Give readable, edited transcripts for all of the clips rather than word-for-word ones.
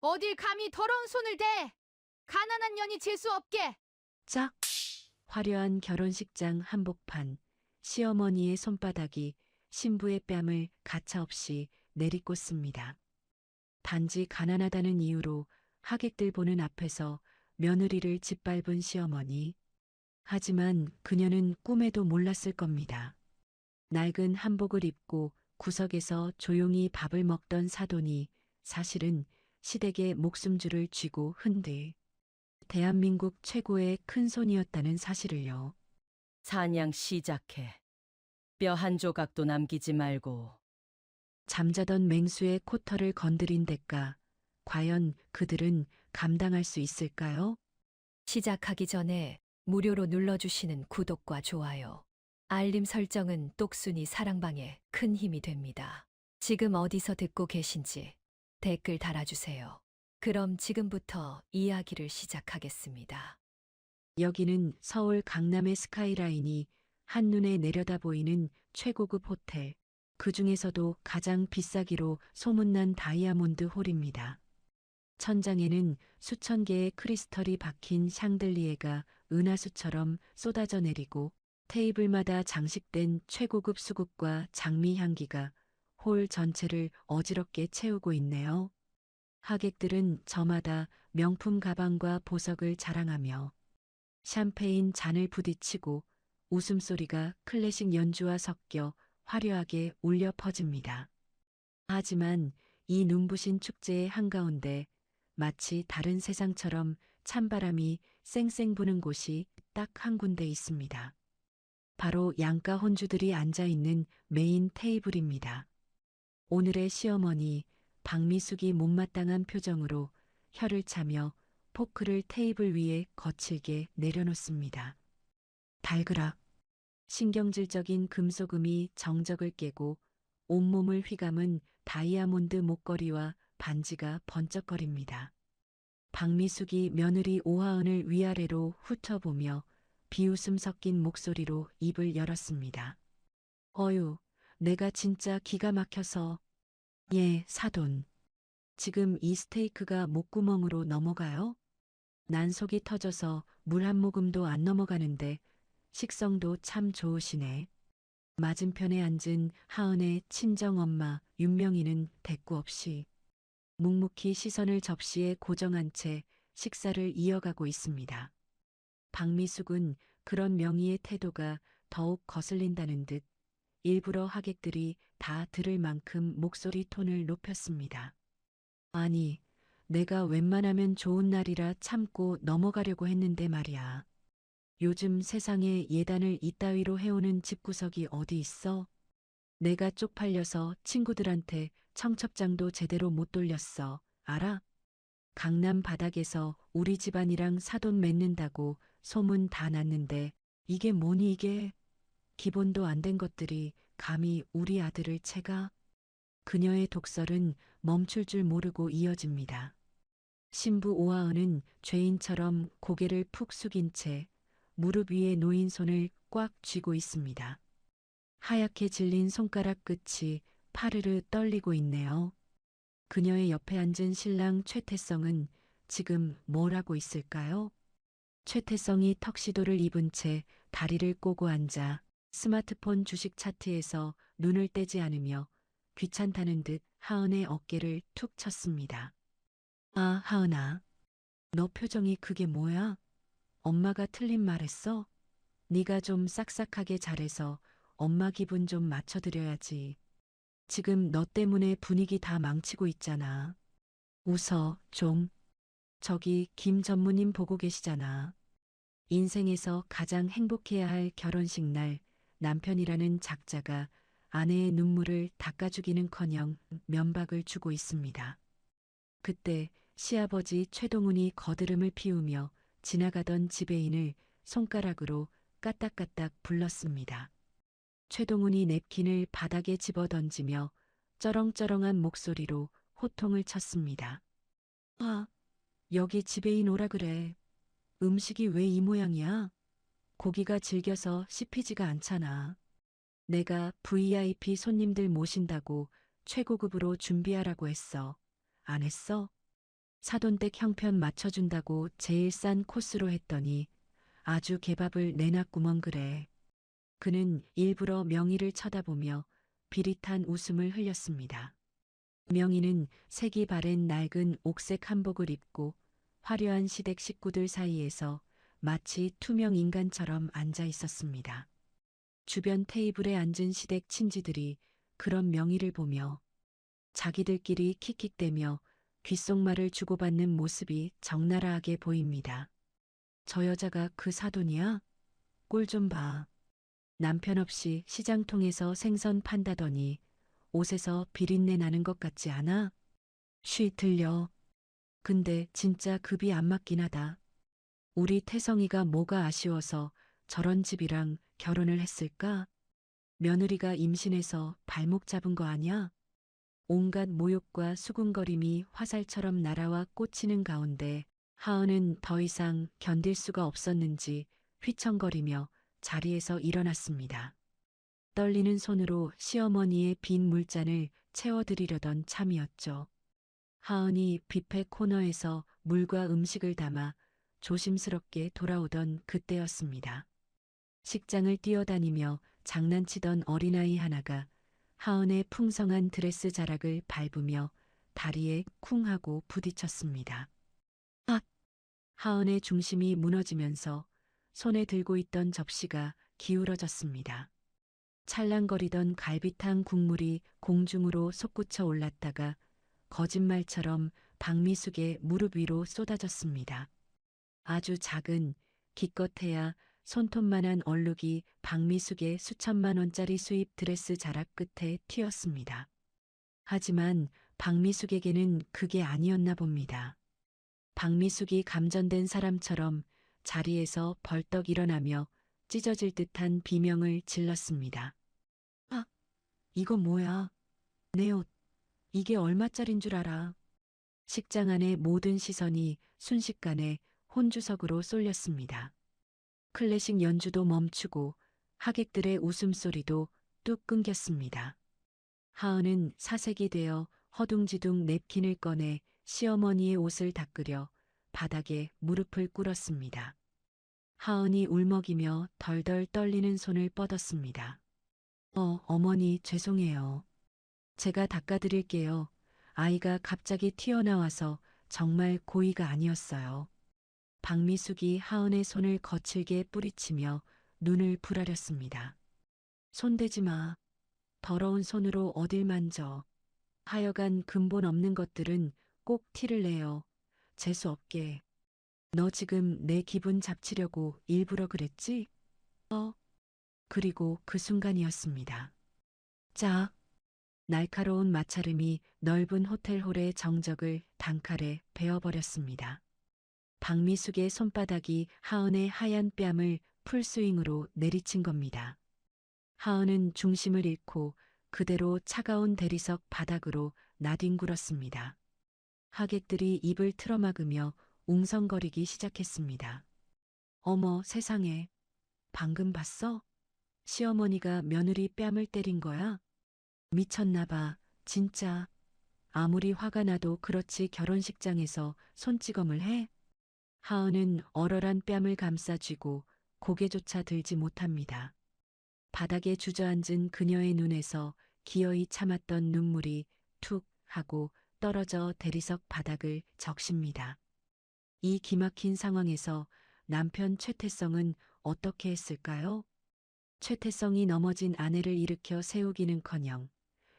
어딜 감히 더러운 손을 대! 가난한 년이 재수 없게! 짝! 화려한 결혼식장 한복판, 시어머니의 손바닥이 신부의 뺨을 가차없이 내리꽂습니다. 단지 가난하다는 이유로 하객들 보는 앞에서 며느리를 짓밟은 시어머니. 하지만 그녀는 꿈에도 몰랐을 겁니다. 낡은 한복을 입고 구석에서 조용히 밥을 먹던 사돈이 사실은 시댁의 목숨줄을 쥐고 흔들 대한민국 최고의 큰손이었다는 사실을요. 사냥 시작해. 뼈 한 조각도 남기지 말고. 잠자던 맹수의 코털을 건드린 대가, 과연 그들은 감당할 수 있을까요? 시작하기 전에 무료로 눌러주시는 구독과 좋아요, 알림 설정은 똑순이 사랑방에 큰 힘이 됩니다. 지금 어디서 듣고 계신지 댓글 달아주세요. 그럼 지금부터 이야기를 시작하겠습니다. 여기는 서울 강남의 스카이라인이 한눈에 내려다 보이는 최고급 호텔, 그 중에서도 가장 비싸기로 소문난 다이아몬드 홀입니다. 천장에는 수천 개의 크리스털이 박힌 샹들리에가 은하수처럼 쏟아져 내리고 테이블마다 장식된 최고급 수국과 장미 향기가 홀 전체를 어지럽게 채우고 있네요. 하객들은 저마다 명품 가방과 보석을 자랑하며 샴페인 잔을 부딪히고 웃음소리가 클래식 연주와 섞여 화려하게 울려 퍼집니다. 하지만 이 눈부신 축제의 한가운데 마치 다른 세상처럼 찬바람이 쌩쌩 부는 곳이 딱 한 군데 있습니다. 바로 양가 혼주들이 앉아 있는 메인 테이블입니다. 오늘의 시어머니 박미숙이 못마땅한 표정으로 혀를 차며 포크를 테이블 위에 거칠게 내려놓습니다. 달그락. 신경질적인 금소금이 정적을 깨고 온몸을 휘감은 다이아몬드 목걸이와 반지가 번쩍거립니다. 박미숙이 며느리 오하은을 위아래로 훑어보며 비웃음 섞인 목소리로 입을 열었습니다. 어휴, 내가 진짜 기가 막혀서. 예, 사돈. 지금 이 스테이크가 목구멍으로 넘어가요? 난 속이 터져서 물 한 모금도 안 넘어가는데 식성도 참 좋으시네. 맞은편에 앉은 하은의 친정엄마 윤명이는 대꾸 없이 묵묵히 시선을 접시에 고정한 채 식사를 이어가고 있습니다. 박미숙은 그런 명희의 태도가 더욱 거슬린다는 듯 일부러 하객들이 다 들을 만큼 목소리 톤을 높였습니다. 아니, 내가 웬만하면 좋은 날이라 참고 넘어가려고 했는데 말이야. 요즘 세상에 예단을 이따위로 해오는 집구석이 어디 있어? 내가 쪽팔려서 친구들한테 청첩장도 제대로 못 돌렸어. 알아? 강남 바닥에서 우리 집안이랑 사돈 맺는다고 소문 다 났는데 이게 뭐니 이게? 기본도 안 된 것들이 감히 우리 아들을 채가? 그녀의 독설은 멈출 줄 모르고 이어집니다. 신부 오하은은 죄인처럼 고개를 푹 숙인 채 무릎 위에 놓인 손을 꽉 쥐고 있습니다. 하얗게 질린 손가락 끝이 파르르 떨리고 있네요. 그녀의 옆에 앉은 신랑 최태성은 지금 뭘 하고 있을까요? 최태성이 턱시도를 입은 채 다리를 꼬고 앉아 스마트폰 주식 차트에서 눈을 떼지 않으며 귀찮다는 듯 하은의 어깨를 툭 쳤습니다. 아, 하은아. 너 표정이 그게 뭐야? 엄마가 틀린 말했어? 네가 좀 싹싹하게 잘해서 엄마 기분 좀 맞춰드려야지. 지금 너 때문에 분위기 다 망치고 있잖아. 웃어, 좀. 저기 김 전무님 보고 계시잖아. 인생에서 가장 행복해야 할 결혼식 날 남편이라는 작자가 아내의 눈물을 닦아주기는커녕 면박을 주고 있습니다. 그때 시아버지 최동훈이 거드름을 피우며 지나가던 지배인을 손가락으로 까딱까딱 불렀습니다. 최동훈이 냅킨을 바닥에 집어던지며 쩌렁쩌렁한 목소리로 호통을 쳤습니다. 아, 여기 지배인 오라 그래. 음식이 왜 이 모양이야? 고기가 질겨서 씹히지가 않잖아. 내가 VIP 손님들 모신다고 최고급으로 준비하라고 했어. 안 했어? 사돈댁 형편 맞춰준다고 제일 싼 코스로 했더니 아주 개밥을 내놨구먼 그래. 그는 일부러 명희를 쳐다보며 비릿한 웃음을 흘렸습니다. 명희는 색이 바랜 낡은 옥색 한복을 입고 화려한 시댁 식구들 사이에서 마치 투명 인간처럼 앉아 있었습니다. 주변 테이블에 앉은 시댁 친지들이 그런 명희를 보며 자기들끼리 킥킥대며 귓속말을 주고받는 모습이 적나라하게 보입니다. 저 여자가 그 사돈이야? 꼴 좀 봐. 남편 없이 시장통에서 생선 판다더니 옷에서 비린내 나는 것 같지 않아? 쉬 들려. 근데 진짜 급이 안 맞긴 하다. 우리 태성이가 뭐가 아쉬워서 저런 집이랑 결혼을 했을까? 며느리가 임신해서 발목 잡은 거 아니야? 온갖 모욕과 수군거림이 화살처럼 날아와 꽂히는 가운데 하은은 더 이상 견딜 수가 없었는지 휘청거리며 자리에서 일어났습니다. 떨리는 손으로 시어머니의 빈 물잔을 채워드리려던 참이었죠. 하은이 뷔페 코너에서 물과 음식을 담아 조심스럽게 돌아오던 그때였습니다. 식장을 뛰어다니며 장난치던 어린아이 하나가 하은의 풍성한 드레스 자락을 밟으며 다리에 쿵 하고 부딪혔습니다. 아! 하은의 중심이 무너지면서 손에 들고 있던 접시가 기울어졌습니다. 찰랑거리던 갈비탕 국물이 공중으로 솟구쳐 올랐다가 거짓말처럼 박미숙의 무릎 위로 쏟아졌습니다. 아주 작은 기껏해야 손톱만한 얼룩이 박미숙의 수천만 원짜리 수입 드레스 자락 끝에 튀었습니다. 하지만 박미숙에게는 그게 아니었나 봅니다. 박미숙이 감전된 사람처럼 자리에서 벌떡 일어나며 찢어질 듯한 비명을 질렀습니다. 아, 이거 뭐야? 내 옷, 이게 얼마짜린 줄 알아? 식장 안의 모든 시선이 순식간에 혼주석으로 쏠렸습니다. 클래식 연주도 멈추고 하객들의 웃음소리도 뚝 끊겼습니다. 하은은 사색이 되어 허둥지둥 냅킨을 꺼내 시어머니의 옷을 닦으려 바닥에 무릎을 꿇었습니다. 하은이 울먹이며 덜덜 떨리는 손을 뻗었습니다. 어머니 죄송해요. 제가 닦아드릴게요. 아이가 갑자기 튀어나와서 정말 고의가 아니었어요. 박미숙이 하은의 손을 거칠게 뿌리치며 눈을 부라렸습니다. 손대지 마. 더러운 손으로 어딜 만져. 하여간 근본 없는 것들은 꼭 티를 내요. 재수 없게. 너 지금 내 기분 잡치려고 일부러 그랬지? 그리고 그 순간이었습니다. 짝! 날카로운 마찰음이 넓은 호텔홀의 정적을 단칼에 베어버렸습니다. 박미숙의 손바닥이 하은의 하얀 뺨을 풀스윙으로 내리친 겁니다. 하은은 중심을 잃고 그대로 차가운 대리석 바닥으로 나뒹굴었습니다. 하객들이 입을 틀어막으며 웅성거리기 시작했습니다. 어머 세상에, 방금 봤어? 시어머니가 며느리 뺨을 때린 거야? 미쳤나 봐, 진짜. 아무리 화가 나도 그렇지 결혼식장에서 손찌검을 해? 하은은 얼얼한 뺨을 감싸쥐고 고개조차 들지 못합니다. 바닥에 주저앉은 그녀의 눈에서 기어이 참았던 눈물이 툭 하고 떨어져 대리석 바닥을 적십니다. 이 기막힌 상황에서 남편 최태성은 어떻게 했을까요? 최태성이 넘어진 아내를 일으켜 세우기는커녕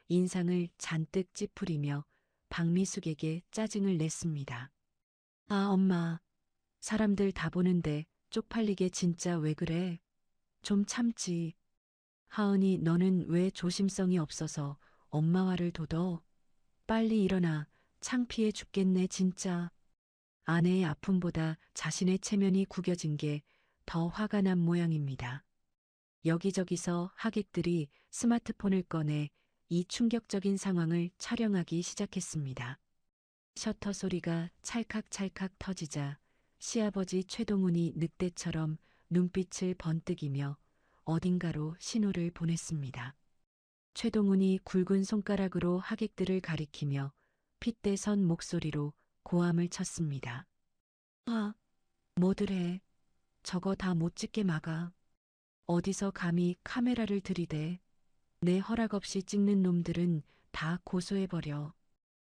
인상을 잔뜩 찌푸리며 박미숙에게 짜증을 냈습니다. 아, 엄마. 사람들 다 보는데 쪽팔리게 진짜 왜 그래? 좀 참지. 하은이 너는 왜 조심성이 없어서 엄마 화를 돋어? 빨리 일어나. 창피해 죽겠네 진짜. 아내의 아픔보다 자신의 체면이 구겨진 게 더 화가 난 모양입니다. 여기저기서 하객들이 스마트폰을 꺼내 이 충격적인 상황을 촬영하기 시작했습니다. 셔터 소리가 찰칵찰칵 터지자 시아버지 최동훈이 늑대처럼 눈빛을 번뜩이며 어딘가로 신호를 보냈습니다. 최동훈이 굵은 손가락으로 하객들을 가리키며 핏대선 목소리로 고함을 쳤습니다. 아, 뭐들 해. 저거 다 못 찍게 막아. 어디서 감히 카메라를 들이대. 내 허락 없이 찍는 놈들은 다 고소해버려.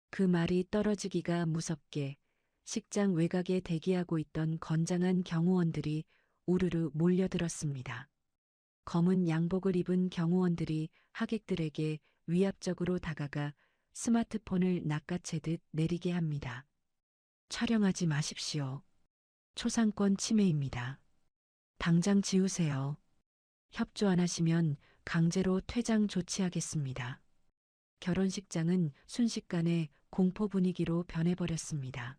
그 말이 떨어지기가 무섭게 식장 외곽에 대기하고 있던 건장한 경호원들이 우르르 몰려들었습니다. 검은 양복을 입은 경호원들이 하객들에게 위압적으로 다가가 스마트폰을 낚아채듯 내리게 합니다. 촬영하지 마십시오. 초상권 침해입니다. 당장 지우세요. 협조 안 하시면 강제로 퇴장 조치하겠습니다. 결혼식장은 순식간에 공포 분위기로 변해버렸습니다.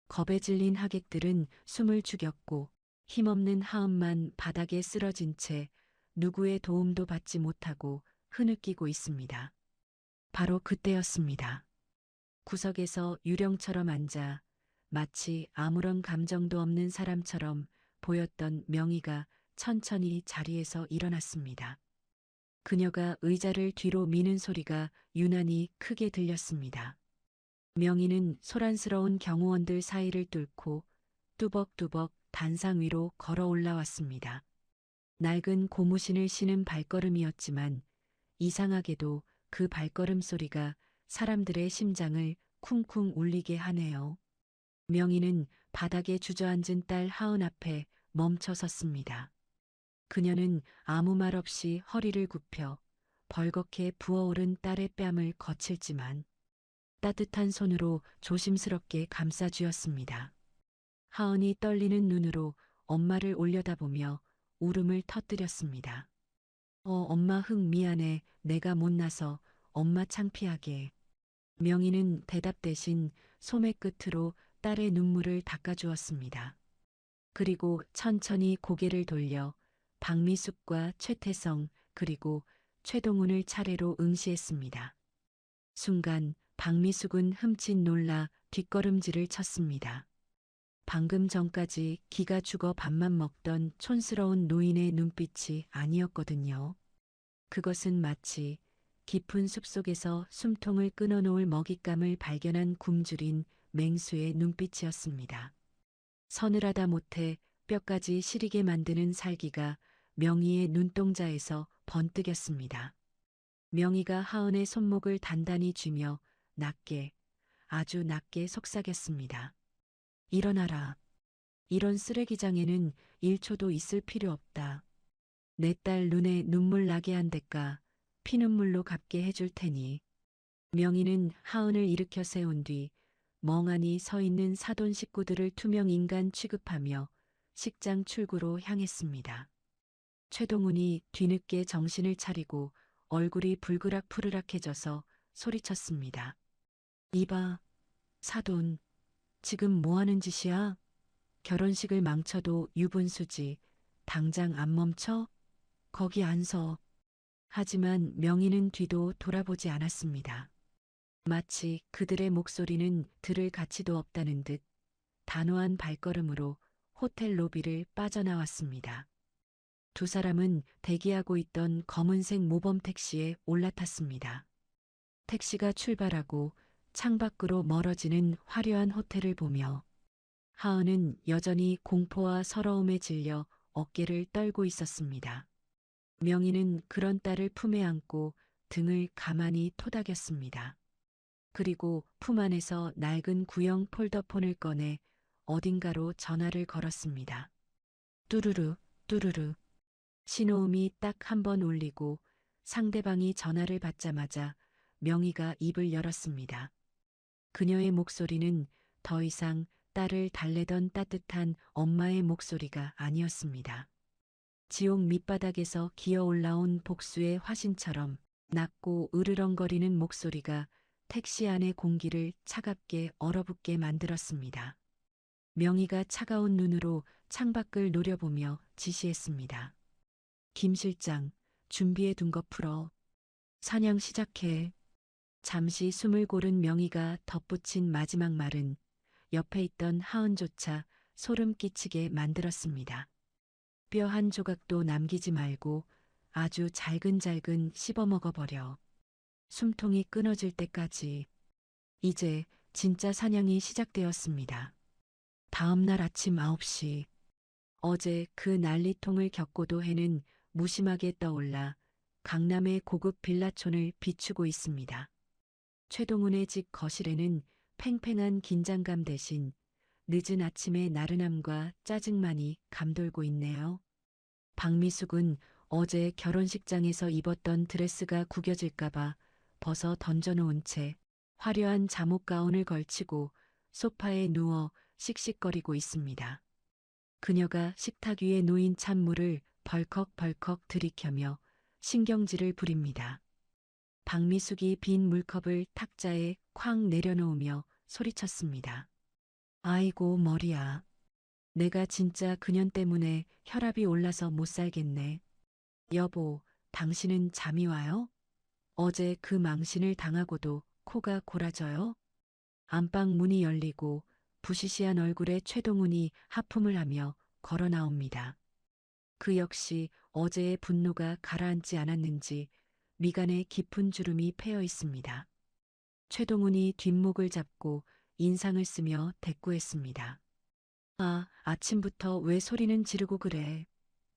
겁에 질린 하객들은 숨을 죽였고 힘없는 하은만 바닥에 쓰러진 채 누구의 도움도 받지 못하고 흐느끼고 있습니다. 바로 그때였습니다. 구석에서 유령처럼 앉아 마치 아무런 감정도 없는 사람처럼 보였던 명희가 천천히 자리에서 일어났습니다. 그녀가 의자를 뒤로 미는 소리가 유난히 크게 들렸습니다. 명희는 소란스러운 경호원들 사이를 뚫고 뚜벅뚜벅 단상 위로 걸어 올라왔습니다. 낡은 고무신을 신은 발걸음이었지만 이상하게도 그 발걸음 소리가 사람들의 심장을 쿵쿵 울리게 하네요. 명희는 바닥에 주저앉은 딸 하은 앞에 멈춰 섰습니다. 그녀는 아무 말 없이 허리를 굽혀 벌겋게 부어오른 딸의 뺨을 거칠지만 따뜻한 손으로 조심스럽게 감싸쥐었습니다. 하은이 떨리는 눈으로 엄마를 올려다보며 울음을 터뜨렸습니다. 엄마 미안해. 내가 못나서 엄마 창피하게. 명희는 대답 대신 소매 끝으로 딸의 눈물을 닦아주었습니다. 그리고 천천히 고개를 돌려 박미숙과 최태성 그리고 최동훈을 차례로 응시했습니다. 순간 박미숙은 흠칫 놀라 뒷걸음질을 쳤습니다. 방금 전까지 기가 죽어 밥만 먹던 촌스러운 노인의 눈빛이 아니었거든요. 그것은 마치 깊은 숲속에서 숨통을 끊어놓을 먹잇감을 발견한 굶주린 맹수의 눈빛이었습니다. 서늘하다 못해 뼈까지 시리게 만드는 살기가 명희의 눈동자에서 번뜩였습니다. 명희가 하은의 손목을 단단히 쥐며 낮게, 아주 낮게 속삭였습니다. 일어나라. 이런 쓰레기장에는 1초도 있을 필요 없다. 내 딸 눈에 눈물 나게 한 대가 피눈물로 갚게 해줄 테니. 명희는 하은을 일으켜 세운 뒤 멍하니 서 있는 사돈 식구들을 투명 인간 취급하며 식장 출구로 향했습니다. 최동훈이 뒤늦게 정신을 차리고 얼굴이 불그락푸르락해져서 소리쳤습니다. 이봐, 사돈, 지금 뭐 하는 짓이야? 결혼식을 망쳐도 유분수지. 당장 안 멈춰? 거기 안 서. 하지만 명희는 뒤도 돌아보지 않았습니다. 마치 그들의 목소리는 들을 가치도 없다는 듯 단호한 발걸음으로 호텔 로비를 빠져나왔습니다. 두 사람은 대기하고 있던 검은색 모범 택시에 올라탔습니다. 택시가 출발하고 창밖으로 멀어지는 화려한 호텔을 보며 하은은 여전히 공포와 서러움에 질려 어깨를 떨고 있었습니다. 명희는 그런 딸을 품에 안고 등을 가만히 토닥였습니다. 그리고 품 안에서 낡은 구형 폴더폰을 꺼내 어딘가로 전화를 걸었습니다. 뚜루루, 뚜루루. 신호음이 딱 한 번 울리고 상대방이 전화를 받자마자 명희가 입을 열었습니다. 그녀의 목소리는 더 이상 딸을 달래던 따뜻한 엄마의 목소리가 아니었습니다. 지옥 밑바닥에서 기어 올라온 복수의 화신처럼 낮고 으르렁거리는 목소리가 택시 안의 공기를 차갑게 얼어붙게 만들었습니다. 명희가 차가운 눈으로 창밖을 노려보며 지시했습니다. 김 실장, 준비해 둔 거 풀어. 사냥 시작해. 잠시 숨을 고른 명희가 덧붙인 마지막 말은 옆에 있던 하은조차 소름 끼치게 만들었습니다. 뼈 한 조각도 남기지 말고 아주 잘근잘근 씹어 먹어버려. 숨통이 끊어질 때까지. 이제 진짜 사냥이 시작되었습니다. 다음 날 아침 9시. 어제 그 난리통을 겪고도 해는 무심하게 떠올라 강남의 고급 빌라촌을 비추고 있습니다. 최동훈의 집 거실에는 팽팽한 긴장감 대신 늦은 아침의 나른함과 짜증만이 감돌고 있네요. 박미숙은 어제 결혼식장에서 입었던 드레스가 구겨질까봐 벗어 던져놓은 채 화려한 잠옷 가운을 걸치고 소파에 누워 씩씩거리고 있습니다. 그녀가 식탁 위에 놓인 찬물을 벌컥벌컥 들이켜며 신경질을 부립니다. 박미숙이 빈 물컵을 탁자에 쾅 내려놓으며 소리쳤습니다. 아이고 머리야. 내가 진짜 그년 때문에 혈압이 올라서 못 살겠네. 여보, 당신은 잠이 와요? 어제 그 망신을 당하고도 코가 골아져요? 안방 문이 열리고 부시시한 얼굴에 최동훈이 하품을 하며 걸어 나옵니다. 그 역시 어제의 분노가 가라앉지 않았는지 미간에 깊은 주름이 패여 있습니다. 최동훈이 뒷목을 잡고 인상을 쓰며 대꾸했습니다. 아, 아침부터 왜 소리는 지르고 그래.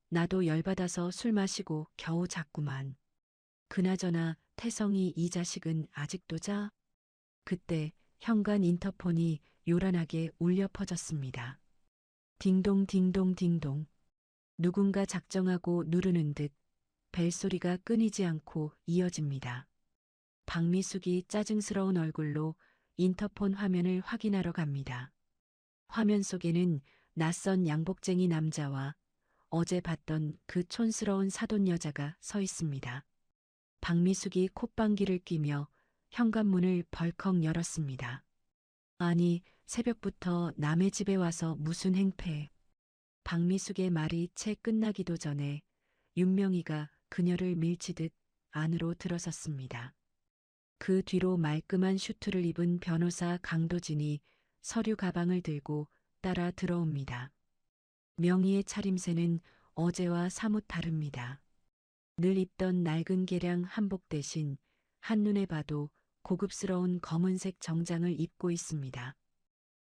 나도 열받아서 술 마시고 겨우 잤구만. 그나저나 태성이 이 자식은 아직도 자? 그때 현관 인터폰이 요란하게 울려 퍼졌습니다. 딩동 딩동 딩동. 누군가 작정하고 누르는 듯 벨소리가 끊이지 않고 이어집니다. 박미숙이 짜증스러운 얼굴로 인터폰 화면을 확인하러 갑니다. 화면 속에는 낯선 양복쟁이 남자와 어제 봤던 그 촌스러운 사돈 여자가 서 있습니다. 박미숙이 콧방귀를 뀌며 현관문을 벌컥 열었습니다. 아니, 새벽부터 남의 집에 와서 무슨 행패. 박미숙의 말이 채 끝나기도 전에 윤명희가 그녀를 밀치듯 안으로 들어섰습니다. 그 뒤로 말끔한 슈트를 입은 변호사 강도진이 서류 가방을 들고 따라 들어옵니다. 명희의 차림새는 어제와 사뭇 다릅니다. 늘 입던 낡은 개량 한복 대신 한눈에 봐도 고급스러운 검은색 정장을 입고 있습니다.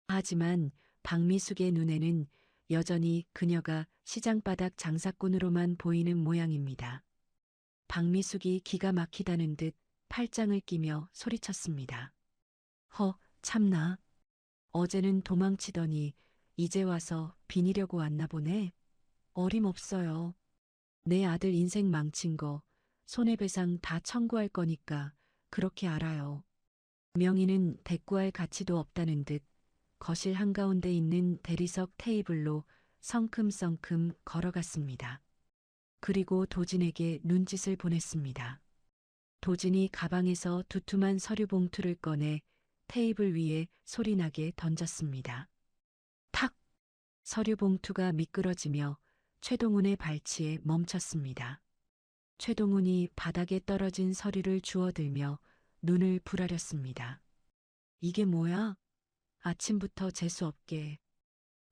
하지만 박미숙의 눈에는 여전히 그녀가 시장바닥 장사꾼으로만 보이는 모양입니다. 박미숙이 기가 막히다는 듯 팔짱을 끼며 소리쳤습니다. 허, 참나. 어제는 도망치더니 이제 와서 비니려고 왔나 보네. 어림없어요. 내 아들 인생 망친 거 손해배상 다 청구할 거니까 그렇게 알아요. 명희는 대꾸할 가치도 없다는 듯 거실 한가운데 있는 대리석 테이블로 성큼성큼 걸어갔습니다. 그리고 도진에게 눈짓을 보냈습니다. 도진이 가방에서 두툼한 서류 봉투를 꺼내 테이블 위에 소리나게 던졌습니다. 탁! 서류 봉투가 미끄러지며 최동훈의 발치에 멈췄습니다. 최동훈이 바닥에 떨어진 서류를 주워들며 눈을 부라렸습니다. 이게 뭐야? 아침부터 재수없게.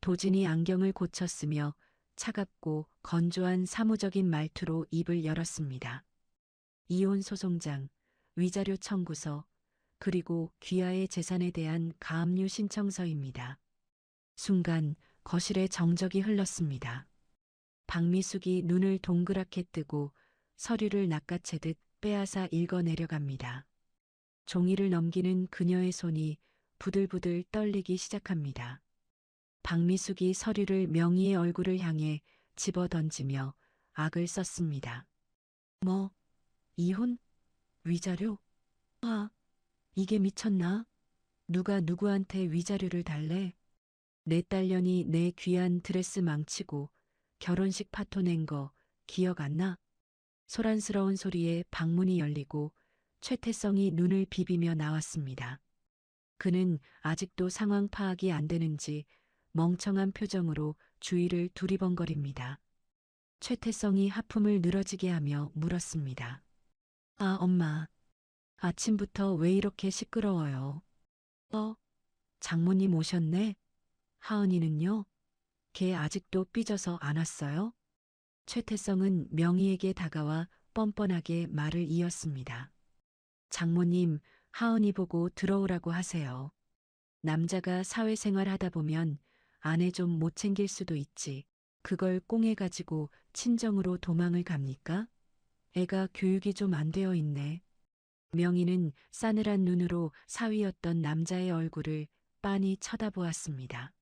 도진이 안경을 고쳤으며 차갑고 건조한 사무적인 말투로 입을 열었습니다. 이혼 소송장, 위자료 청구서, 그리고 귀하의 재산에 대한 가압류 신청서입니다. 순간 거실에 정적이 흘렀습니다. 박미숙이 눈을 동그랗게 뜨고 서류를 낚아채듯 빼앗아 읽어 내려갑니다. 종이를 넘기는 그녀의 손이 부들부들 떨리기 시작합니다. 박미숙이 서류를 명희의 얼굴을 향해 집어 던지며 악을 썼습니다. 뭐, 이혼? 위자료? 아, 이게 미쳤나? 누가 누구한테 위자료를 달래? 내 딸년이 내 귀한 드레스 망치고 결혼식 파토 낸 거 기억 안 나? 소란스러운 소리에 방문이 열리고 최태성이 눈을 비비며 나왔습니다. 그는 아직도 상황 파악이 안 되는지 멍청한 표정으로 주위를 두리번거립니다. 최태성이 하품을 늘어지게 하며 물었습니다. 아, 엄마. 아침부터 왜 이렇게 시끄러워요? 장모님 오셨네? 하은이는요? 걔 아직도 삐져서 안 왔어요? 최태성은 명희에게 다가와 뻔뻔하게 말을 이었습니다. 장모님, 하은이 보고 들어오라고 하세요. 남자가 사회생활 하다 보면 아내 좀 못 챙길 수도 있지. 그걸 꽁해가지고 친정으로 도망을 갑니까? 애가 교육이 좀 안 되어 있네. 명희는 싸늘한 눈으로 사위였던 남자의 얼굴을 빤히 쳐다보았습니다.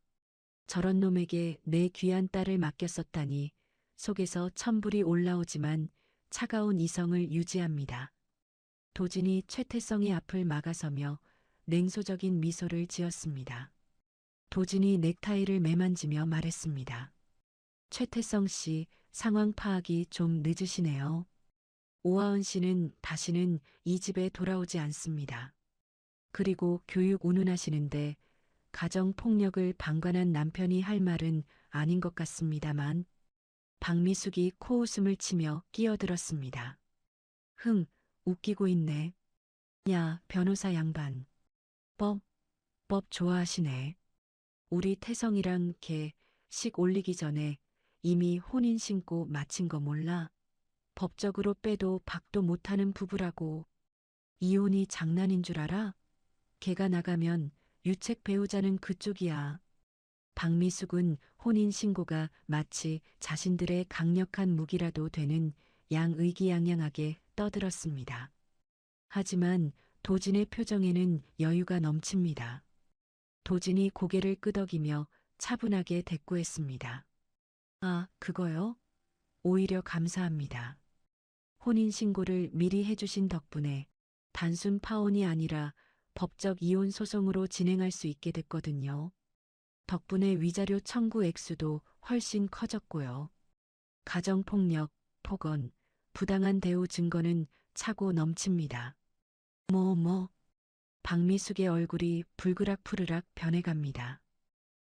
저런 놈에게 내 귀한 딸을 맡겼었다니 속에서 천불이 올라오지만 차가운 이성을 유지합니다. 도진이 최태성의 앞을 막아서며 냉소적인 미소를 지었습니다. 도진이 넥타이를 매만지며 말했습니다. 최태성 씨, 상황 파악이 좀 늦으시네요. 오하은 씨는 다시는 이 집에 돌아오지 않습니다. 그리고 교육 운운하시는데 가정폭력을 방관한 남편이 할 말은 아닌 것 같습니다만 박미숙이 코웃음을 치며 끼어들었습니다. 흥, 웃기고 있네. 야, 변호사 양반. 법 좋아하시네. 우리 태성이랑 걔 식 올리기 전에 이미 혼인 신고 마친 거 몰라? 법적으로 빼도 박도 못하는 부부라고. 이혼이 장난인 줄 알아? 걔가 나가면 유책 배우자는 그쪽이야. 박미숙은 혼인 신고가 마치 자신들의 강력한 무기라도 되는 양의기양양하게 떠들었습니다. 하지만 도진의 표정에는 여유가 넘칩니다. 도진이 고개를 끄덕이며 차분하게 대꾸했습니다. 아, 그거요? 오히려 감사합니다. 혼인신고를 미리 해주신 덕분에 단순 파혼이 아니라 법적 이혼 소송으로 진행할 수 있게 됐거든요. 덕분에 위자료 청구 액수도 훨씬 커졌고요. 가정폭력, 폭언, 부당한 대우 증거는 차고 넘칩니다. 박미숙의 얼굴이 불그락푸르락 변해갑니다.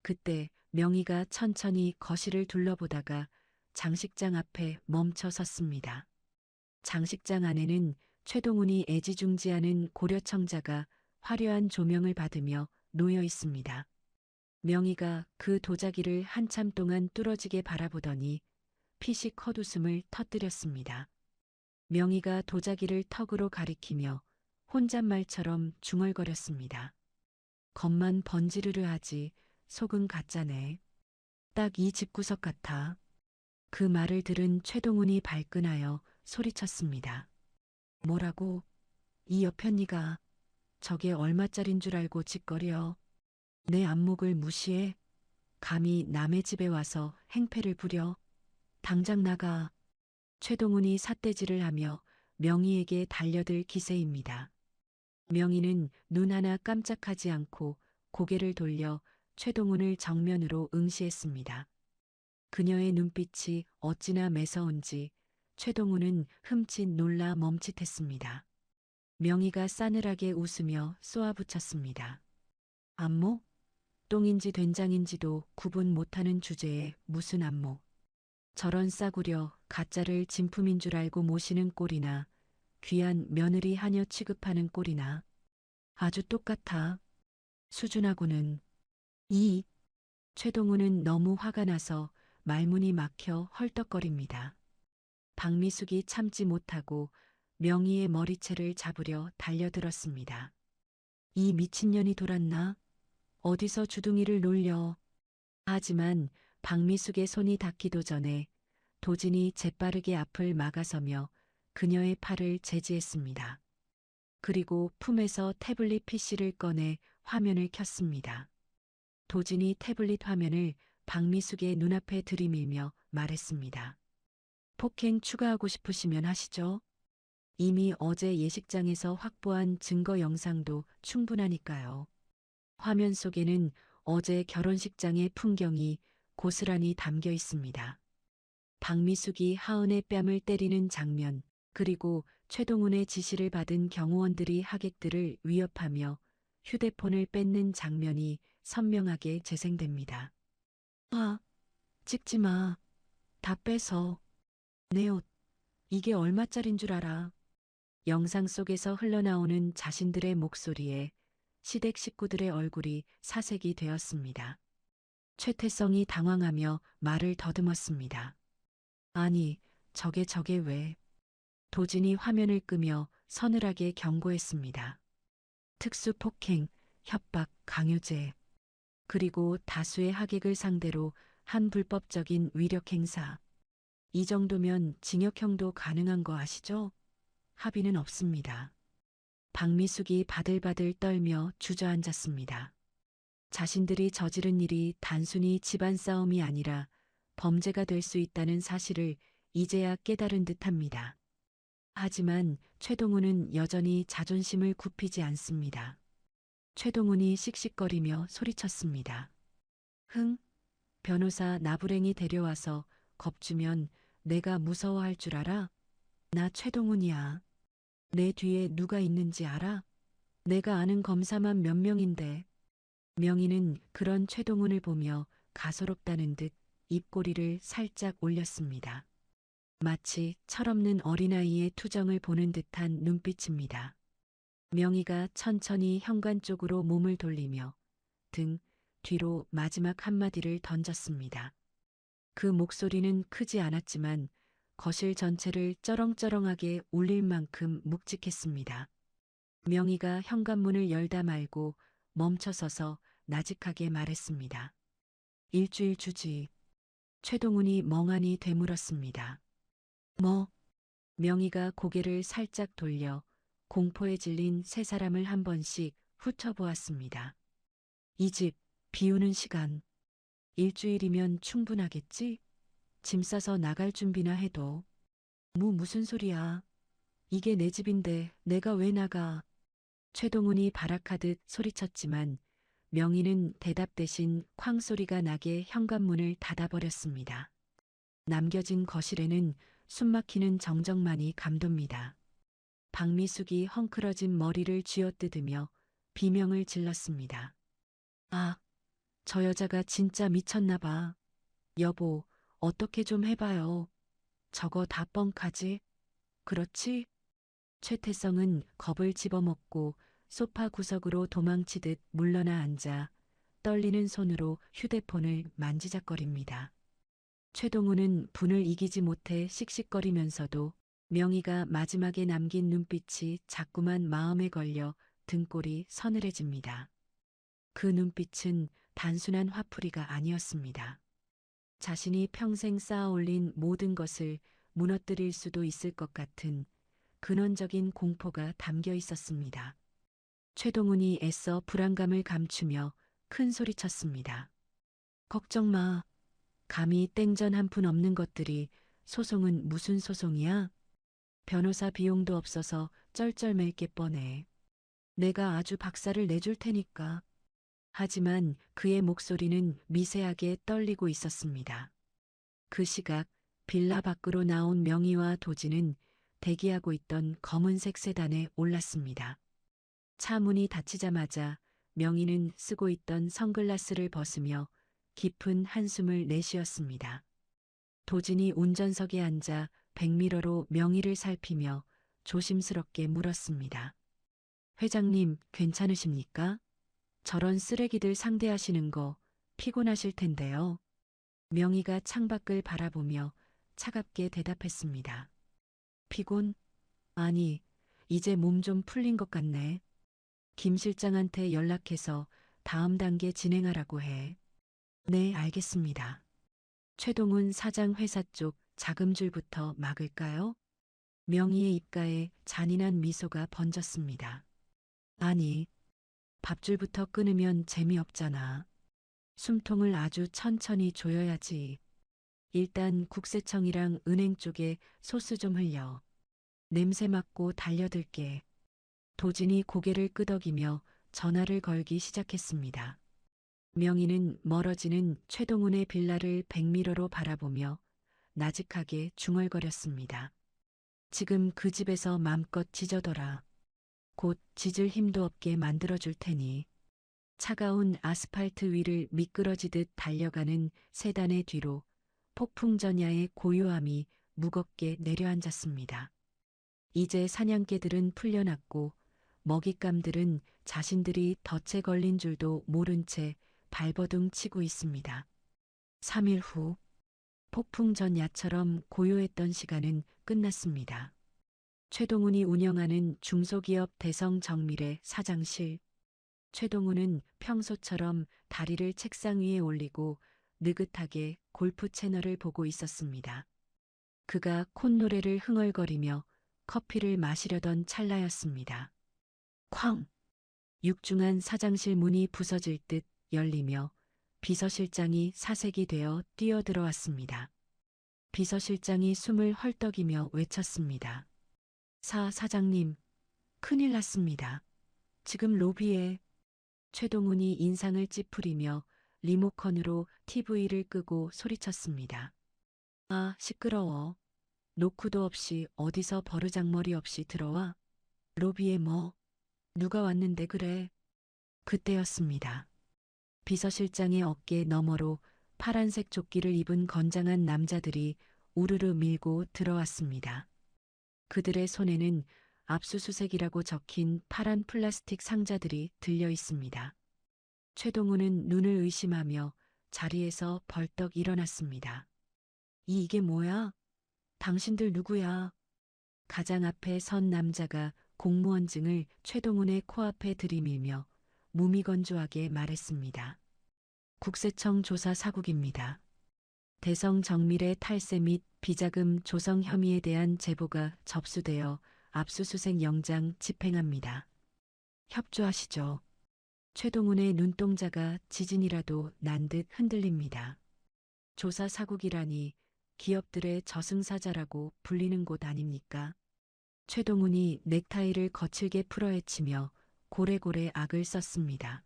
그때 명희가 천천히 거실을 둘러보다가 장식장 앞에 멈춰 섰습니다. 장식장 안에는 최동훈이 애지중지하는 고려청자가 화려한 조명을 받으며 놓여 있습니다. 명희가 그 도자기를 한참 동안 뚫어지게 바라보더니 피식 헛웃음을 터뜨렸습니다. 명희가 도자기를 턱으로 가리키며 혼잣말처럼 중얼거렸습니다. 겉만 번지르르 하지 속은 가짜네. 딱 이 집구석 같아. 그 말을 들은 최동훈이 발끈하여 소리쳤습니다. 뭐라고? 이 여편니가 저게 얼마짜린 줄 알고 짓거려. 내 안목을 무시해. 감히 남의 집에 와서 행패를 부려. 당장 나가. 최동훈이 삿대질을 하며 명희에게 달려들 기세입니다. 명희는 눈 하나 깜짝하지 않고 고개를 돌려 최동훈을 정면으로 응시했습니다. 그녀의 눈빛이 어찌나 매서운지 최동훈은 흠칫 놀라 멈칫했습니다. 명희가 싸늘하게 웃으며 쏘아붙였습니다. 안목? 똥인지 된장인지도 구분 못하는 주제에 무슨 안목. 저런 싸구려 가짜를 진품인 줄 알고 모시는 꼴이나 귀한 며느리 하녀 취급하는 꼴이나 아주 똑같아. 수준하고는. 최동훈은 너무 화가 나서 말문이 막혀 헐떡거립니다. 박미숙이 참지 못하고 명희의 머리채를 잡으려 달려들었습니다. 이 미친년이 돌았나? 어디서 주둥이를 놀려. 하지만 박미숙의 손이 닿기도 전에 도진이 재빠르게 앞을 막아서며 그녀의 팔을 제지했습니다. 그리고 품에서 태블릿 PC를 꺼내 화면을 켰습니다. 도진이 태블릿 화면을 박미숙의 눈앞에 들이밀며 말했습니다. 폭행 추가하고 싶으시면 하시죠. 이미 어제 예식장에서 확보한 증거 영상도 충분하니까요. 화면 속에는 어제 결혼식장의 풍경이 고스란히 담겨 있습니다. 박미숙이 하은의 뺨을 때리는 장면, 그리고 최동훈의 지시를 받은 경호원들이 하객들을 위협하며 휴대폰을 뺏는 장면이 선명하게 재생됩니다. 찍지 마. 다 뺏어. 내 옷. 이게 얼마짜린 줄 알아. 영상 속에서 흘러나오는 자신들의 목소리에 시댁 식구들의 얼굴이 사색이 되었습니다. 최태성이 당황하며 말을 더듬었습니다. 아니, 저게 왜. 도진이 화면을 끄며 서늘하게 경고했습니다. 특수폭행, 협박, 강요죄, 그리고 다수의 하객을 상대로 한 불법적인 위력 행사. 이 정도면 징역형도 가능한 거 아시죠? 합의는 없습니다. 박미숙이 바들바들 떨며 주저앉았습니다. 자신들이 저지른 일이 단순히 집안 싸움이 아니라 범죄가 될 수 있다는 사실을 이제야 깨달은 듯합니다. 하지만 최동훈은 여전히 자존심을 굽히지 않습니다. 최동훈이 씩씩거리며 소리쳤습니다. 흥, 변호사 나부랭이 데려와서 겁주면 내가 무서워할 줄 알아? 나 최동훈이야. 내 뒤에 누가 있는지 알아? 내가 아는 검사만 몇 명인데. 명희는 그런 최동훈을 보며 가소롭다는 듯 입꼬리를 살짝 올렸습니다. 마치 철없는 어린아이의 투정을 보는 듯한 눈빛입니다. 명희가 천천히 현관 쪽으로 몸을 돌리며 등 뒤로 마지막 한마디를 던졌습니다. 그 목소리는 크지 않았지만 거실 전체를 쩌렁쩌렁하게 울릴 만큼 묵직했습니다. 명희가 현관문을 열다 말고 멈춰서서 나직하게 말했습니다. 일주일 주지. 최동훈이 멍하니 되물었습니다. 뭐? 명희가 고개를 살짝 돌려 공포에 질린 세 사람을 한 번씩 훑어보았습니다. 이 집 비우는 시간. 일주일이면 충분하겠지? 짐 싸서 나갈 준비나 해도. 무슨 소리야. 이게 내 집인데 내가 왜 나가. 최동훈이 발악하듯 소리쳤지만 명희는 대답 대신 쾅 소리가 나게 현관문을 닫아버렸습니다. 남겨진 거실에는 숨막히는 정적만이 감돕니다. 박미숙이 헝클어진 머리를 쥐어뜯으며 비명을 질렀습니다. 아, 저 여자가 진짜 미쳤나 봐. 여보, 어떻게 좀 해봐요. 저거 다 뻥카지? 그렇지? 최태성은 겁을 집어먹고 소파 구석으로 도망치듯 물러나 앉아 떨리는 손으로 휴대폰을 만지작거립니다. 최동훈은 분을 이기지 못해 씩씩거리면서도 명희가 마지막에 남긴 눈빛이 자꾸만 마음에 걸려 등골이 서늘해집니다. 그 눈빛은 단순한 화풀이가 아니었습니다. 자신이 평생 쌓아올린 모든 것을 무너뜨릴 수도 있을 것 같은 근원적인 공포가 담겨 있었습니다. 최동훈이 애써 불안감을 감추며 큰 소리쳤습니다. 걱정 마. 감히 땡전 한 푼 없는 것들이 소송은 무슨 소송이야? 변호사 비용도 없어서 쩔쩔맬 게 뻔해. 내가 아주 박살을 내줄 테니까. 하지만 그의 목소리는 미세하게 떨리고 있었습니다. 그 시각 빌라 밖으로 나온 명희와 도진은 대기하고 있던 검은색 세단에 올랐습니다. 차 문이 닫히자마자 명희는 쓰고 있던 선글라스를 벗으며 깊은 한숨을 내쉬었습니다. 도진이 운전석에 앉아 백미러로 명희를 살피며 조심스럽게 물었습니다. 회장님, 괜찮으십니까? 저런 쓰레기들 상대하시는 거 피곤하실 텐데요. 명희가 창밖을 바라보며 차갑게 대답했습니다. 피곤? 아니, 이제 몸 좀 풀린 것 같네. 김 실장한테 연락해서 다음 단계 진행하라고 해. 네, 알겠습니다. 최동훈 사장 회사 쪽 자금줄부터 막을까요? 명희의 입가에 잔인한 미소가 번졌습니다. 아니, 밥줄부터 끊으면 재미없잖아. 숨통을 아주 천천히 조여야지. 일단 국세청이랑 은행 쪽에 소스 좀 흘려. 냄새 맡고 달려들게. 도진이 고개를 끄덕이며 전화를 걸기 시작했습니다. 명희는 멀어지는 최동훈의 빌라를 백미러로 바라보며 나직하게 중얼거렸습니다. 지금 그 집에서 맘껏 짖어둬라. 곧 짖을 힘도 없게 만들어줄 테니. 차가운 아스팔트 위를 미끄러지듯 달려가는 세단의 뒤로 폭풍전야의 고요함이 무겁게 내려앉았습니다. 이제 사냥개들은 풀려났고 먹잇감들은 자신들이 덫에 걸린 줄도 모른 채 발버둥 치고 있습니다. 3일 후 폭풍전야처럼 고요했던 시간은 끝났습니다. 최동훈이 운영하는 중소기업 대성정밀의 사장실. 최동우는 평소처럼 다리를 책상 위에 올리고 느긋하게 골프 채널을 보고 있었습니다. 그가 콧노래를 흥얼거리며 커피를 마시려던 찰나였습니다. 쾅! 육중한 사장실 문이 부서질 듯 열리며 비서실장이 사색이 되어 뛰어들어왔습니다. 비서실장이 숨을 헐떡이며 외쳤습니다. 사장님, 큰일 났습니다. 지금 로비에. 최동훈이 인상을 찌푸리며 리모컨으로 TV를 끄고 소리쳤습니다. 아, 시끄러워. 노크도 없이 어디서 버르장머리 없이 들어와? 로비에 뭐? 누가 왔는데 그래? 그때였습니다. 비서실장의 어깨 너머로 파란색 조끼를 입은 건장한 남자들이 우르르 밀고 들어왔습니다. 그들의 손에는 압수수색이라고 적힌 파란 플라스틱 상자들이 들려 있습니다. 최동우는 눈을 의심하며 자리에서 벌떡 일어났습니다. 이게 뭐야? 당신들 누구야? 가장 앞에 선 남자가 공무원증을 최동훈의 코앞에 들이밀며 무미건조하게 말했습니다. 국세청 조사 사국입니다. 대성 정밀의 탈세 및 비자금 조성 혐의에 대한 제보가 접수되어 압수수색 영장 집행합니다. 협조하시죠. 최동훈의 눈동자가 지진이라도 난 듯 흔들립니다. 조사 사국이라니 기업들의 저승사자라고 불리는 곳 아닙니까? 최동훈이 넥타이를 거칠게 풀어헤치며 고래고래 악을 썼습니다.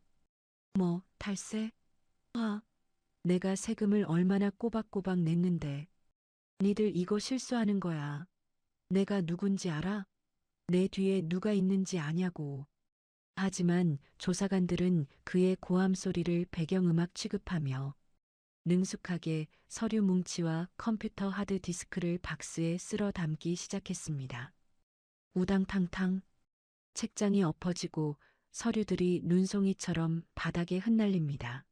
뭐, 탈세? 아, 내가 세금을 얼마나 꼬박꼬박 냈는데. 니들 이거 실수하는 거야. 내가 누군지 알아? 내 뒤에 누가 있는지 아냐고. 하지만 조사관들은 그의 고함 소리를 배경음악 취급하며 능숙하게 서류 뭉치와 컴퓨터 하드 디스크를 박스에 쓸어 담기 시작했습니다. 우당탕탕 책장이 엎어지고 서류들이 눈송이처럼 바닥에 흩날립니다.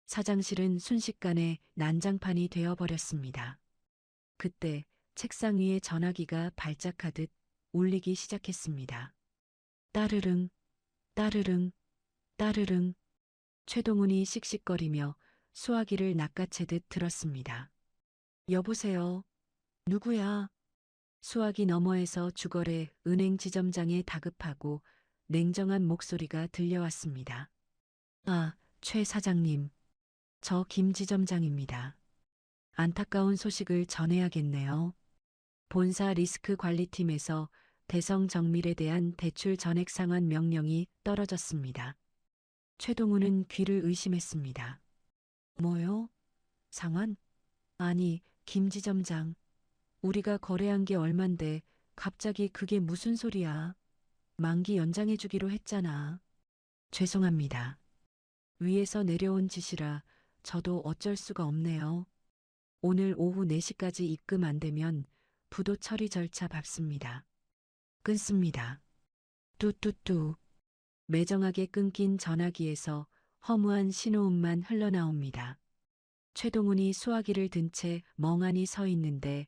사장실은 순식간에 난장판이 되어버렸습니다. 그때 책상 위에 전화기가 발작하듯 울리기 시작했습니다. 따르릉, 따르릉, 따르릉. 최동훈이 씩씩거리며 수화기를 낚아채듯 들었습니다. 여보세요. 누구야? 수화기 너머에서 주거래 은행 지점장의 다급하고 냉정한 목소리가 들려왔습니다. 아, 최 사장님. 저 김 지점장입니다. 안타까운 소식을 전해야겠네요. 본사 리스크 관리팀에서 대성 정밀에 대한 대출 전액 상환 명령이 떨어졌습니다. 최동훈은 귀를 의심했습니다. 뭐요? 상환? 아니, 김 지점장. 우리가 거래한 게 얼만데 갑자기 그게 무슨 소리야? 만기 연장해주기로 했잖아. 죄송합니다. 위에서 내려온 지시라 저도 어쩔 수가 없네요. 오늘 오후 4시까지 입금 안 되면 부도 처리 절차 밟습니다. 끊습니다. 뚜뚜뚜. 매정하게 끊긴 전화기에서 허무한 신호음만 흘러나옵니다. 최동훈이 수화기를 든 채 멍하니 서 있는데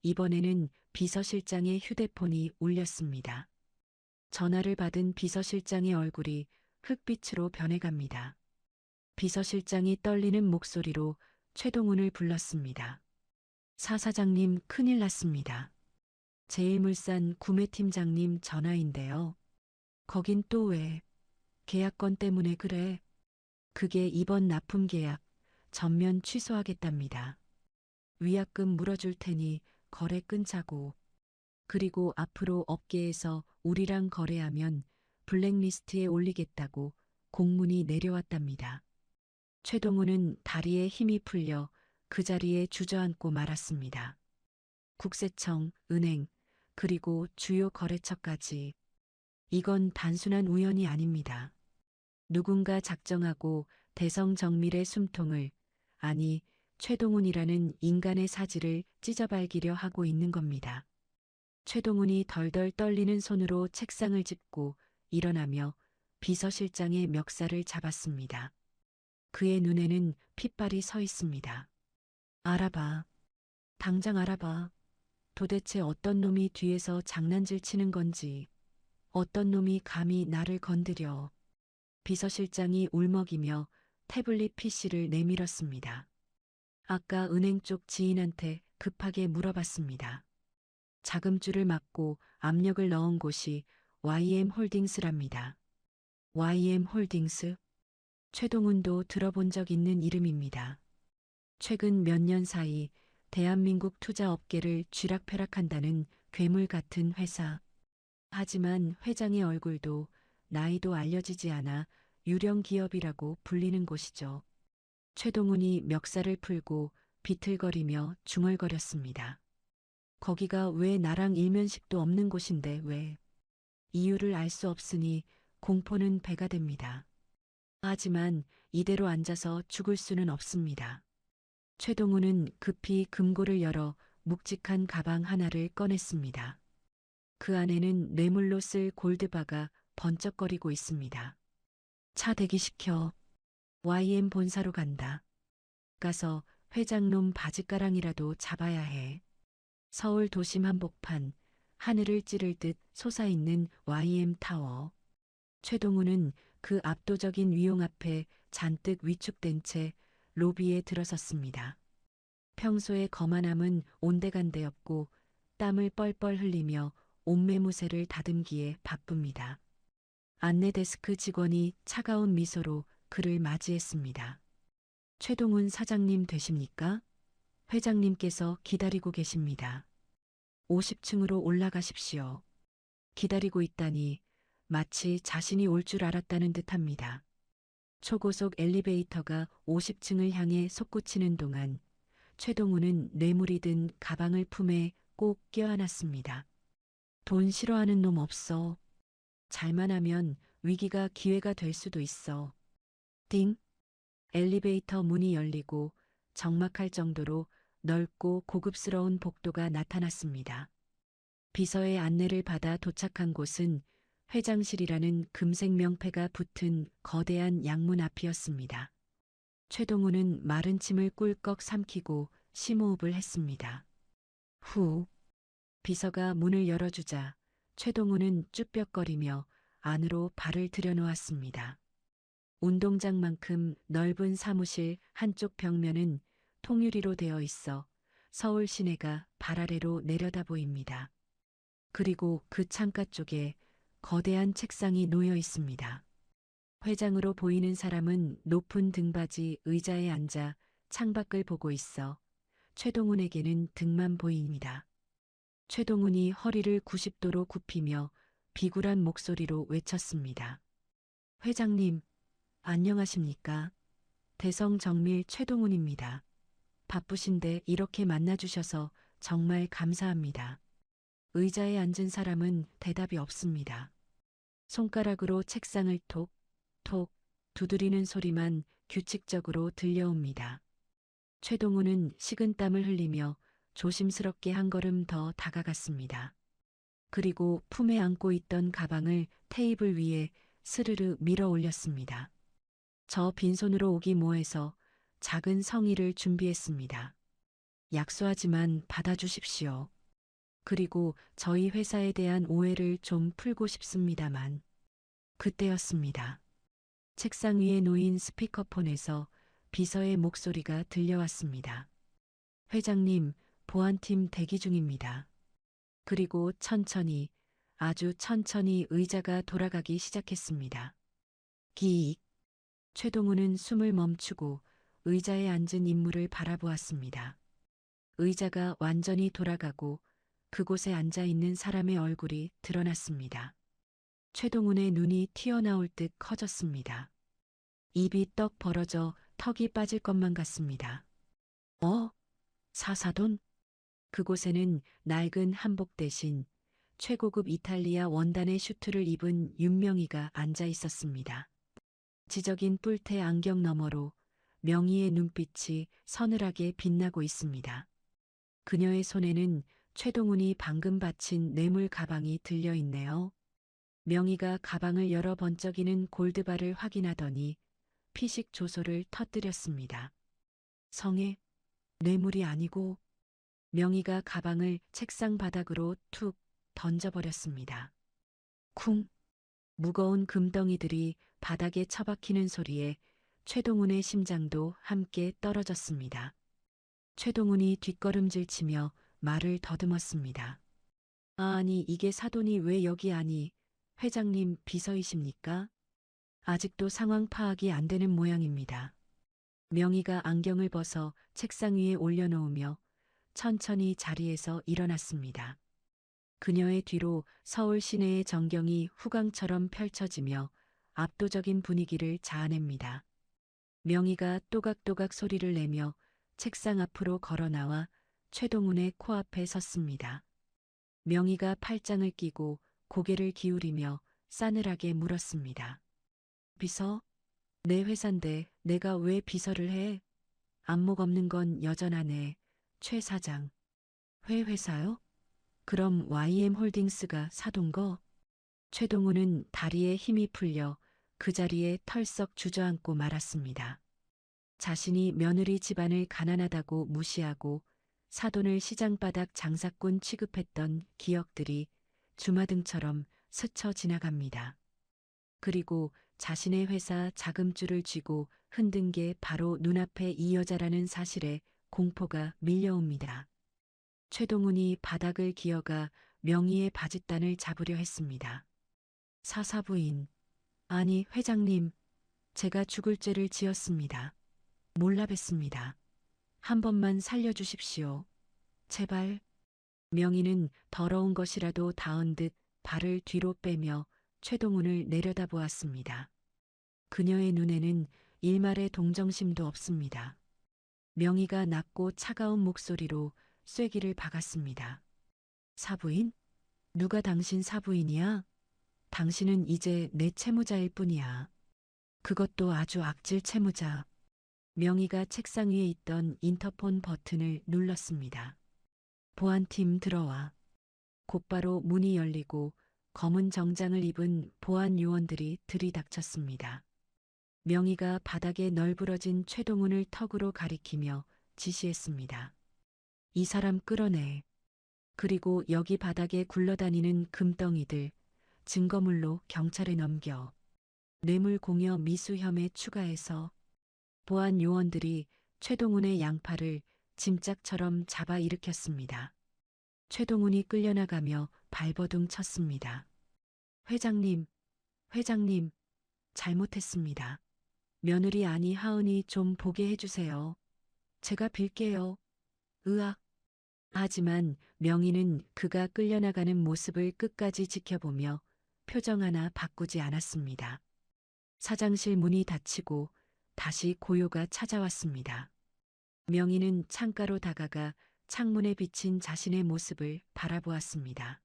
이번에는 비서실장의 휴대폰이 울렸습니다. 전화를 받은 비서실장의 얼굴이 흑빛으로 변해갑니다. 비서실장이 떨리는 목소리로 최동훈을 불렀습니다. 사장님 큰일 났습니다. 제일물산 구매팀장님 전화인데요. 거긴 또 왜? 계약건 때문에 그래. 그게 이번 납품 계약 전면 취소하겠답니다. 위약금 물어줄 테니 거래 끊자고. 그리고 앞으로 업계에서 우리랑 거래하면 블랙리스트에 올리겠다고 공문이 내려왔답니다. 최동훈은 다리에 힘이 풀려 그 자리에 주저앉고 말았습니다. 국세청, 은행, 그리고 주요 거래처까지. 이건 단순한 우연이 아닙니다. 누군가 작정하고 대성 정밀의 숨통을, 아니 최동훈이라는 인간의 사지를 찢어발기려 하고 있는 겁니다. 최동훈이 덜덜 떨리는 손으로 책상을 짚고 일어나며 비서실장의 멱살을 잡았습니다. 그의 눈에는 핏발이 서 있습니다. 알아봐. 당장 알아봐. 도대체 어떤 놈이 뒤에서 장난질 치는 건지, 어떤 놈이 감히 나를 건드려. 비서실장이 울먹이며 태블릿 PC를 내밀었습니다. 아까 은행 쪽 지인한테 급하게 물어봤습니다. 자금줄을 막고 압력을 넣은 곳이 YM홀딩스랍니다. YM홀딩스? 최동훈도 들어본 적 있는 이름입니다. 최근 몇 년 사이 대한민국 투자업계를 쥐락펴락한다는 괴물 같은 회사. 하지만 회장의 얼굴도 나이도 알려지지 않아 유령 기업이라고 불리는 곳이죠. 최동훈이 멱살을 풀고 비틀거리며 중얼거렸습니다. 거기가 왜 나랑 일면식도 없는 곳인데 왜? 이유를 알 수 없으니 공포는 배가 됩니다. 하지만 이대로 앉아서 죽을 수는 없습니다. 최동훈은 급히 금고를 열어 묵직한 가방 하나를 꺼냈습니다. 그 안에는 뇌물로 쓸 골드바가 번쩍거리고 있습니다. 차 대기시켜. YM 본사로 간다. 가서 회장놈 바지가랑이라도 잡아야 해. 서울 도심 한복판, 하늘을 찌를 듯 솟아있는 YM 타워. 최동훈은 그 압도적인 위용 앞에 잔뜩 위축된 채 로비에 들어섰습니다. 평소의 거만함은 온데간데없고 땀을 뻘뻘 흘리며 옷매무새를 다듬기에 바쁩니다. 안내 데스크 직원이 차가운 미소로 그를 맞이했습니다. 최동훈 사장님 되십니까? 회장님께서 기다리고 계십니다. 50층으로 올라가십시오. 기다리고 있다니 마치 자신이 올 줄 알았다는 듯합니다. 초고속 엘리베이터가 50층을 향해 솟구치는 동안 최동훈은 뇌물이 든 가방을 품에 꼭 껴안았습니다. 돈 싫어하는 놈 없어. 잘만 하면 위기가 기회가 될 수도 있어. 띵! 엘리베이터 문이 열리고 적막할 정도로 넓고 고급스러운 복도가 나타났습니다. 비서의 안내를 받아 도착한 곳은 회장실이라는 금색 명패가 붙은 거대한 양문 앞이었습니다. 최동훈은 마른 침을 꿀꺽 삼키고 심호흡을 했습니다. 후. 비서가 문을 열어주자 최동훈은 쭈뼛거리며 안으로 발을 들여놓았습니다. 운동장만큼 넓은 사무실 한쪽 벽면은 통유리로 되어 있어 서울 시내가 발 아래로 내려다 보입니다. 그리고 그 창가 쪽에 거대한 책상이 놓여 있습니다. 회장으로 보이는 사람은 높은 등받이 의자에 앉아 창밖을 보고 있어 최동훈에게는 등만 보입니다. 최동훈이 허리를 90도로 굽히며 비굴한 목소리로 외쳤습니다. 회장님, 안녕하십니까? 대성정밀 최동훈입니다. 바쁘신데 이렇게 만나주셔서 정말 감사합니다. 의자에 앉은 사람은 대답이 없습니다. 손가락으로 책상을 톡, 톡 두드리는 소리만 규칙적으로 들려옵니다. 최동훈은 식은땀을 흘리며 조심스럽게 한 걸음 더 다가갔습니다. 그리고 품에 안고 있던 가방을 테이블 위에 스르르 밀어 올렸습니다. 저 빈손으로 오기 뭐해서 작은 성의를 준비했습니다. 약소하지만 받아주십시오. 그리고 저희 회사에 대한 오해를 좀 풀고 싶습니다만. 그때였습니다. 책상 위에 놓인 스피커폰에서 비서의 목소리가 들려왔습니다. 회장님, 보안팀 대기 중입니다. 그리고 천천히, 아주 천천히 의자가 돌아가기 시작했습니다. 기익. 최동훈은 숨을 멈추고 의자에 앉은 인물을 바라보았습니다. 의자가 완전히 돌아가고 그곳에 앉아 있는 사람의 얼굴이 드러났습니다. 최동훈의 눈이 튀어나올 듯 커졌습니다. 입이 떡 벌어져 턱이 빠질 것만 같습니다. 사사돈? 그곳에는 낡은 한복 대신 최고급 이탈리아 원단의 슈트를 입은 윤명희가 앉아 있었습니다. 지적인 뿔테 안경 너머로 명희의 눈빛이 서늘하게 빛나고 있습니다. 그녀의 손에는 최동훈이 방금 바친 뇌물 가방이 들려 있네요. 명희가 가방을 열어 번쩍이는 골드바를 확인하더니 피식 조소를 터뜨렸습니다. 성에 뇌물이 아니고. 명희가 가방을 책상 바닥으로 툭 던져버렸습니다. 쿵. 무거운 금덩이들이 바닥에 처박히는 소리에 최동훈의 심장도 함께 떨어졌습니다. 최동훈이 뒷걸음질 치며 말을 더듬었습니다. 아니, 이게 사돈이 왜 여기 아니, 회장님 비서이십니까? 아직도 상황 파악이 안 되는 모양입니다. 명희가 안경을 벗어 책상 위에 올려놓으며 천천히 자리에서 일어났습니다. 그녀의 뒤로 서울 시내의 전경이 후광처럼 펼쳐지며 압도적인 분위기를 자아냅니다. 명희가 또각또각 소리를 내며 책상 앞으로 걸어 나와 최동훈의 코앞에 섰습니다. 명희가 팔짱을 끼고 고개를 기울이며 싸늘하게 물었습니다. 비서? 내 회사인데 내가 왜 비서를 해? 안목 없는 건 여전하네. 최 사장. 회사요? 그럼 YM홀딩스가 사돈 거? 최동훈은 다리에 힘이 풀려 그 자리에 털썩 주저앉고 말았습니다. 자신이 며느리 집안을 가난하다고 무시하고 사돈을 시장바닥 장사꾼 취급했던 기억들이 주마등처럼 스쳐 지나갑니다. 그리고 자신의 회사 자금줄을 쥐고 흔든 게 바로 눈앞에 이 여자라는 사실에 공포가 밀려옵니다. 최동훈이 바닥을 기어가 명희의 바짓단을 잡으려 했습니다. 사사부인, 아니 회장님, 제가 죽을 죄를 지었습니다. 몰라 뵀습니다. 한 번만 살려주십시오. 제발. 명희는 더러운 것이라도 닿은 듯 발을 뒤로 빼며 최동훈을 내려다보았습니다. 그녀의 눈에는 일말의 동정심도 없습니다. 명희가 낮고 차가운 목소리로 쐐기를 박았습니다. 사부인? 누가 당신 사부인이야? 당신은 이제 내 채무자일 뿐이야. 그것도 아주 악질 채무자. 명희가 책상 위에 있던 인터폰 버튼을 눌렀습니다. 보안팀 들어와. 곧바로 문이 열리고 검은 정장을 입은 보안 요원들이 들이닥쳤습니다. 명희가 바닥에 널브러진 최동훈을 턱으로 가리키며 지시했습니다. 이 사람 끌어내. 그리고 여기 바닥에 굴러다니는 금덩이들, 증거물로 경찰에 넘겨. 뇌물 공여 미수 혐의 추가해서. 보안 요원들이 최동훈의 양팔을 짐짝처럼 잡아 일으켰습니다. 최동훈이 끌려나가며 발버둥 쳤습니다. 회장님, 잘못했습니다. 며느리 아니 하은이 좀 보게 해주세요. 제가 빌게요. 으악. 하지만 명희는 그가 끌려나가는 모습을 끝까지 지켜보며 표정 하나 바꾸지 않았습니다. 사장실 문이 닫히고 다시 고요가 찾아왔습니다. 명희는 창가로 다가가 창문에 비친 자신의 모습을 바라보았습니다.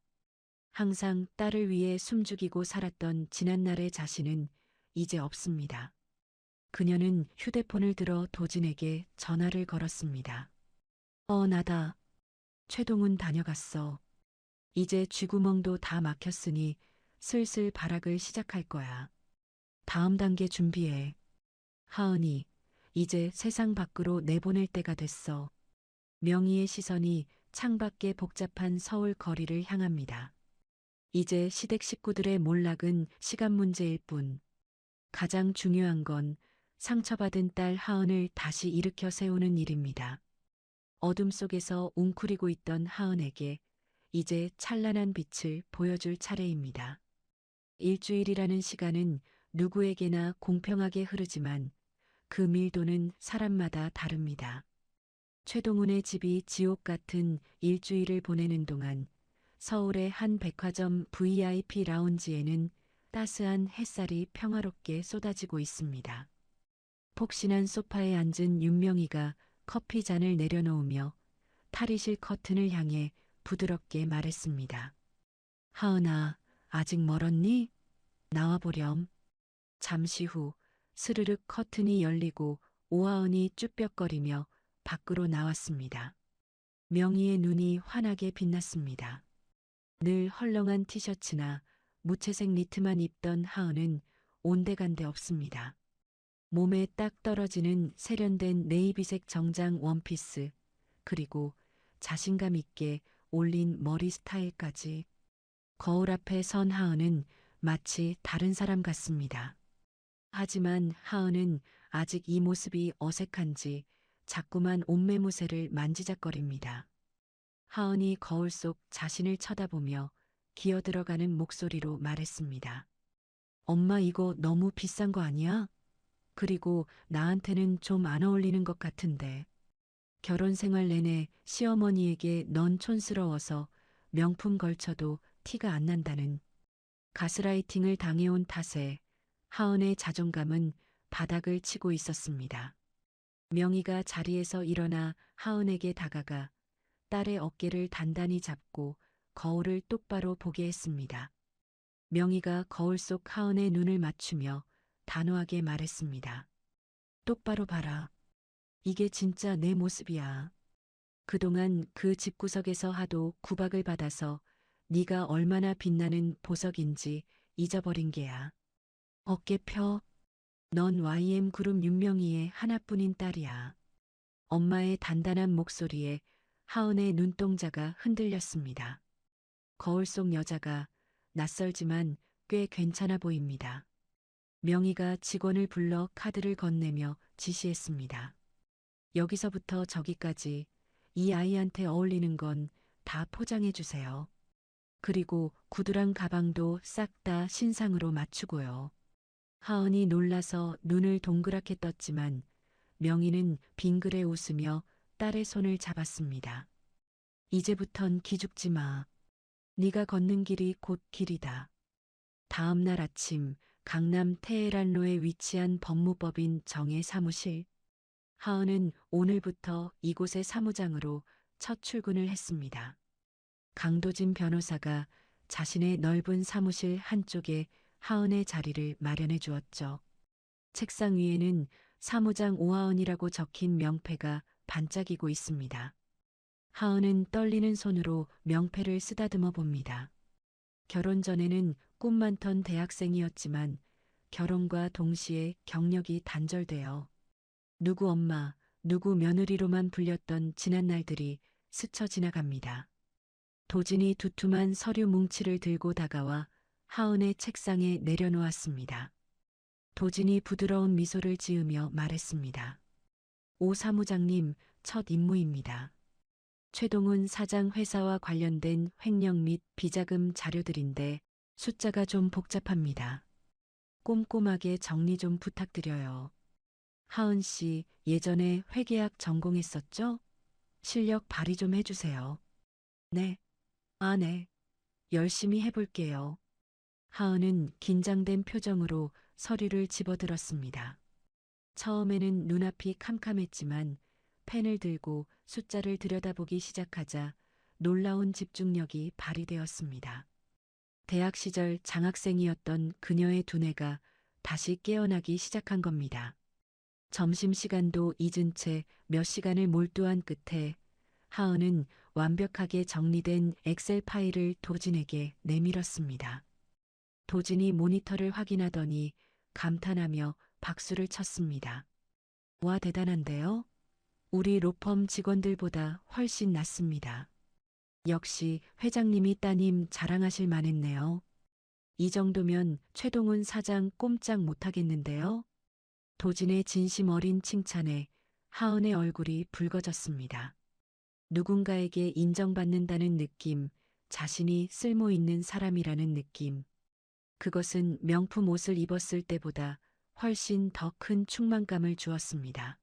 항상 딸을 위해 숨죽이고 살았던 지난날의 자신은 이제 없습니다. 그녀는 휴대폰을 들어 도진에게 전화를 걸었습니다. 나다. 최동훈 다녀갔어. 이제 쥐구멍도 다 막혔으니 슬슬 발악을 시작할 거야. 다음 단계 준비해. 하은이, 이제 세상 밖으로 내보낼 때가 됐어. 명희의 시선이 창밖의 복잡한 서울 거리를 향합니다. 이제 시댁 식구들의 몰락은 시간 문제일 뿐. 가장 중요한 건 상처받은 딸 하은을 다시 일으켜 세우는 일입니다. 어둠 속에서 웅크리고 있던 하은에게 이제 찬란한 빛을 보여줄 차례입니다. 일주일이라는 시간은 누구에게나 공평하게 흐르지만 그 밀도는 사람마다 다릅니다. 최동훈의 집이 지옥 같은 일주일을 보내는 동안 서울의 한 백화점 VIP 라운지에는 따스한 햇살이 평화롭게 쏟아지고 있습니다. 폭신한 소파에 앉은 윤명희가 커피 잔을 내려놓으며 탈의실 커튼을 향해 부드럽게 말했습니다. 하은아, 아직 멀었니? 나와보렴. 잠시 후 스르륵 커튼이 열리고 오하은이 쭈뼛거리며 밖으로 나왔습니다. 명희의 눈이 환하게 빛났습니다. 늘 헐렁한 티셔츠나 무채색 니트만 입던 하은은 온데간데 없습니다. 몸에 딱 떨어지는 세련된 네이비색 정장 원피스, 그리고 자신감 있게 올린 머리 스타일까지. 거울 앞에 선 하은은 마치 다른 사람 같습니다. 하지만 하은은 아직 이 모습이 어색한지 자꾸만 옷매무새를 만지작거립니다. 하은이 거울 속 자신을 쳐다보며 기어들어가는 목소리로 말했습니다. 엄마 이거 너무 비싼 거 아니야? 그리고 나한테는 좀 안 어울리는 것 같은데. 결혼 생활 내내 시어머니에게 넌 촌스러워서 명품 걸쳐도 티가 안 난다는 가스라이팅을 당해온 탓에 하은의 자존감은 바닥을 치고 있었습니다. 명희가 자리에서 일어나 하은에게 다가가 딸의 어깨를 단단히 잡고 거울을 똑바로 보게 했습니다. 명희가 거울 속 하은의 눈을 맞추며 단호하게 말했습니다. 똑바로 봐라. 이게 진짜 내 모습이야. 그동안 그 집구석에서 하도 구박을 받아서 네가 얼마나 빛나는 보석인지 잊어버린 게야. 어깨 펴. 넌 YM 그룹 윤명희의 하나뿐인 딸이야. 엄마의 단단한 목소리에 하은의 눈동자가 흔들렸습니다. 거울 속 여자가 낯설지만 꽤 괜찮아 보입니다. 명희가 직원을 불러 카드를 건네며 지시했습니다. 여기서부터 저기까지 이 아이한테 어울리는 건 다 포장해 주세요. 그리고 구두랑 가방도 싹 다 신상으로 맞추고요. 하은이 놀라서 눈을 동그랗게 떴지만 명희는 빙그레 웃으며 딸의 손을 잡았습니다. 이제부턴 기죽지 마. 네가 걷는 길이 곧 길이다. 다음 날 아침 강남 테헤란로에 위치한 법무법인 정의 사무실. 하은은 오늘부터 이곳의 사무장으로 첫 출근을 했습니다. 강도진 변호사가 자신의 넓은 사무실 한쪽에 하은의 자리를 마련해 주었죠. 책상 위에는 사무장 오하은이라고 적힌 명패가 반짝이고 있습니다. 하은은 떨리는 손으로 명패를 쓰다듬어 봅니다. 결혼 전에는 꿈 많던 대학생이었지만 결혼과 동시에 경력이 단절되어 누구 엄마, 누구 며느리로만 불렸던 지난 날들이 스쳐 지나갑니다. 도진이 두툼한 서류 뭉치를 들고 다가와 하은의 책상에 내려놓았습니다. 도진이 부드러운 미소를 지으며 말했습니다. 오 사무장님, 첫 임무입니다. 최동훈 사장 회사와 관련된 횡령 및 비자금 자료들인데 숫자가 좀 복잡합니다. 꼼꼼하게 정리 좀 부탁드려요. 하은 씨, 예전에 회계학 전공했었죠? 실력 발휘 좀 해주세요. 네. 아, 네. 열심히 해볼게요. 하은은 긴장된 표정으로 서류를 집어들었습니다. 처음에는 눈앞이 캄캄했지만 펜을 들고 숫자를 들여다보기 시작하자 놀라운 집중력이 발휘되었습니다. 대학 시절 장학생이었던 그녀의 두뇌가 다시 깨어나기 시작한 겁니다. 점심시간도 잊은 채 몇 시간을 몰두한 끝에 하은은 완벽하게 정리된 엑셀 파일을 도진에게 내밀었습니다. 도진이 모니터를 확인하더니 감탄하며 박수를 쳤습니다. 와, 대단한데요? 우리 로펌 직원들보다 훨씬 낫습니다. 역시 회장님이 따님 자랑하실 만했네요. 이 정도면 최동훈 사장 꼼짝 못하겠는데요? 도진의 진심 어린 칭찬에 하은의 얼굴이 붉어졌습니다. 누군가에게 인정받는다는 느낌, 자신이 쓸모 있는 사람이라는 느낌. 그것은 명품 옷을 입었을 때보다 훨씬 더 큰 충만감을 주었습니다.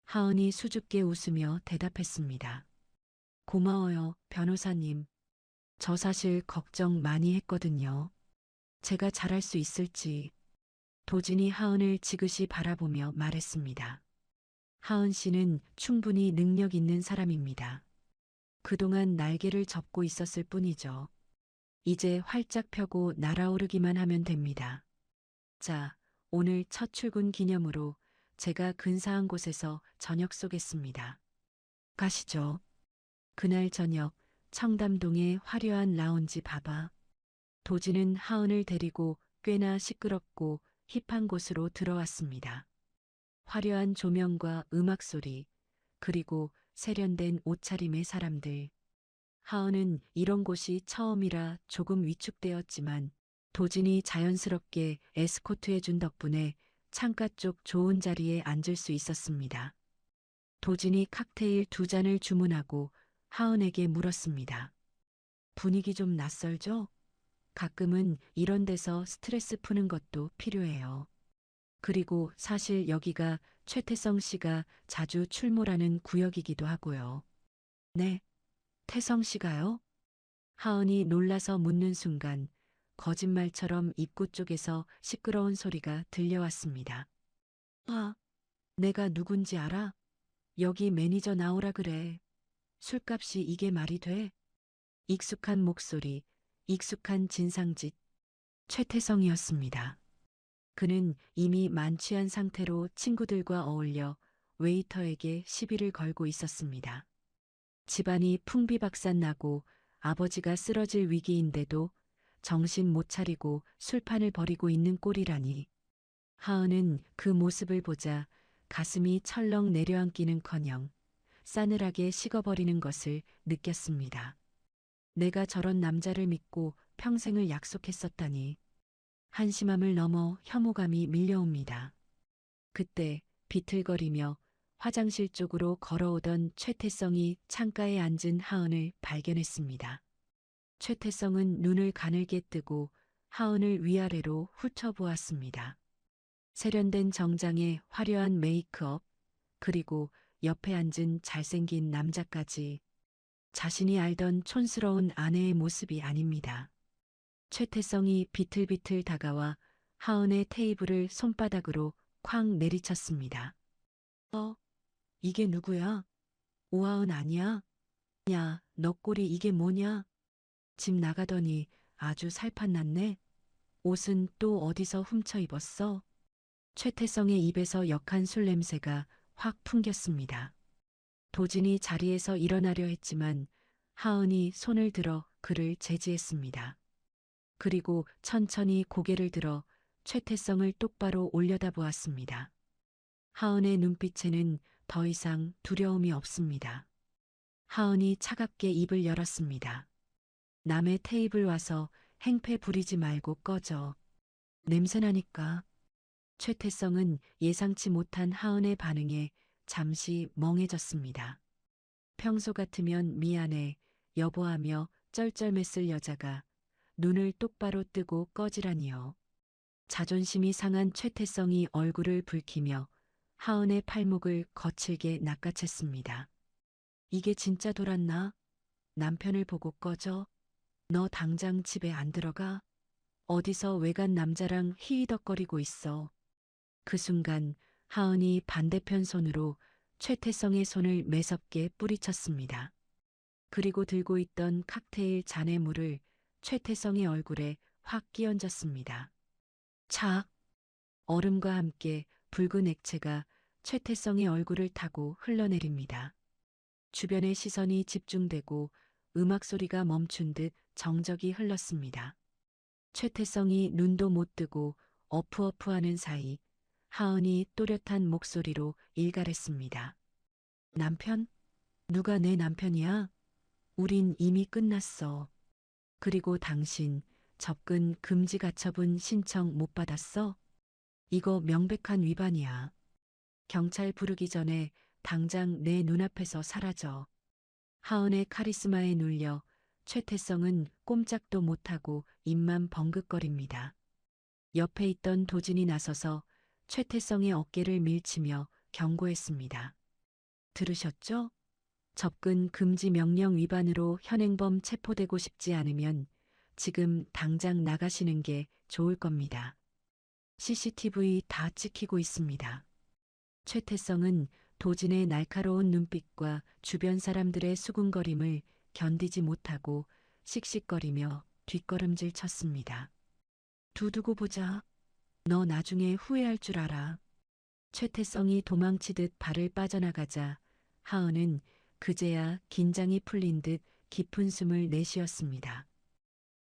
하은이 수줍게 웃으며 대답했습니다. 고마워요, 변호사님. 저 사실 걱정 많이 했거든요. 제가 잘할 수 있을지. 도진이 하은을 지그시 바라보며 말했습니다. 하은 씨는 충분히 능력 있는 사람입니다. 그동안 날개를 접고 있었을 뿐이죠. 이제 활짝 펴고 날아오르기만 하면 됩니다. 자, 오늘 첫 출근 기념으로 제가 근사한 곳에서 저녁 쏘겠습니다. 가시죠. 그날 저녁 청담동의 화려한 라운지 바바. 도진은 하은을 데리고 꽤나 시끄럽고 힙한 곳으로 들어왔습니다. 화려한 조명과 음악 소리, 그리고 세련된 옷차림의 사람들. 하은은 이런 곳이 처음이라 조금 위축되었지만 도진이 자연스럽게 에스코트해준 덕분에 창가 쪽 좋은 자리에 앉을 수 있었습니다. 도진이 칵테일 2잔을 주문하고 하은에게 물었습니다. 분위기 좀 낯설죠? 가끔은 이런 데서 스트레스 푸는 것도 필요해요. 그리고 사실 여기가 최태성 씨가 자주 출몰하는 구역이기도 하고요. 네, 태성 씨가요? 하은이 놀라서 묻는 순간 거짓말처럼 입구 쪽에서 시끄러운 소리가 들려왔습니다. 아, 내가 누군지 알아? 여기 매니저 나오라 그래. 술값이 이게 말이 돼? 익숙한 목소리, 익숙한 진상짓. 최태성이었습니다. 그는 이미 만취한 상태로 친구들과 어울려 웨이터에게 시비를 걸고 있었습니다. 집안이 풍비박산나고 아버지가 쓰러질 위기인데도 정신 못 차리고 술판을 벌이고 있는 꼴이라니. 하은은 그 모습을 보자 가슴이 철렁 내려앉기는커녕 싸늘하게 식어버리는 것을 느꼈습니다. 내가 저런 남자를 믿고 평생을 약속했었다니. 한심함을 넘어 혐오감이 밀려옵니다. 그때 비틀거리며 화장실 쪽으로 걸어오던 최태성이 창가에 앉은 하은을 발견했습니다. 최태성은 눈을 가늘게 뜨고 하은을 위아래로 훑어보았습니다. 세련된 정장에 화려한 메이크업, 그리고 옆에 앉은 잘생긴 남자까지 자신이 알던 촌스러운 아내의 모습이 아닙니다. 최태성이 비틀비틀 다가와 하은의 테이블을 손바닥으로 쾅 내리쳤습니다. 이게 누구야? 오하은 아니야? 야, 너 꼴이 이게 뭐냐? 집 나가더니 아주 살판났네. 옷은 또 어디서 훔쳐 입었어? 최태성의 입에서 역한 술 냄새가 확 풍겼습니다. 도진이 자리에서 일어나려 했지만 하은이 손을 들어 그를 제지했습니다. 그리고 천천히 고개를 들어 최태성을 똑바로 올려다보았습니다. 하은의 눈빛에는 더 이상 두려움이 없습니다. 하은이 차갑게 입을 열었습니다. 남의 테이블 와서 행패 부리지 말고 꺼져. 냄새나니까. 최태성은 예상치 못한 하은의 반응에 잠시 멍해졌습니다. 평소 같으면 미안해, 여보하며 쩔쩔맸을 여자가 눈을 똑바로 뜨고 꺼지라니요. 자존심이 상한 최태성이 얼굴을 붉히며 하은의 팔목을 거칠게 낚아챘습니다. 이게 진짜 돌았나? 남편을 보고 꺼져? 너 당장 집에 안 들어가? 어디서 외간 남자랑 히히덕거리고 있어. 그 순간 하은이 반대편 손으로 최태성의 손을 매섭게 뿌리쳤습니다. 그리고 들고 있던 칵테일 잔의 물을 최태성의 얼굴에 확 끼얹었습니다. 착! 얼음과 함께 붉은 액체가 최태성의 얼굴을 타고 흘러내립니다. 주변의 시선이 집중되고 음악 소리가 멈춘 듯 정적이 흘렀습니다. 최태성이 눈도 못 뜨고 어프어프하는 사이 하은이 또렷한 목소리로 일갈했습니다. 남편? 누가 내 남편이야? 우린 이미 끝났어. 그리고 당신 접근 금지 가처분 신청 못 받았어? 이거 명백한 위반이야. 경찰 부르기 전에 당장 내 눈앞에서 사라져. 하은의 카리스마에 눌려 최태성은 꼼짝도 못하고 입만 벙긋거립니다. 옆에 있던 도진이 나서서 최태성의 어깨를 밀치며 경고했습니다. 들으셨죠? 접근 금지 명령 위반으로 현행범 체포되고 싶지 않으면 지금 당장 나가시는 게 좋을 겁니다. CCTV 다 찍히고 있습니다. 최태성은 도진의 날카로운 눈빛과 주변 사람들의 수군거림을 견디지 못하고 씩씩거리며 뒷걸음질 쳤습니다. 두고 보자. 너 나중에 후회할 줄 알아. 최태성이 도망치듯 발을 빠져나가자 하은은 그제야 긴장이 풀린 듯 깊은 숨을 내쉬었습니다.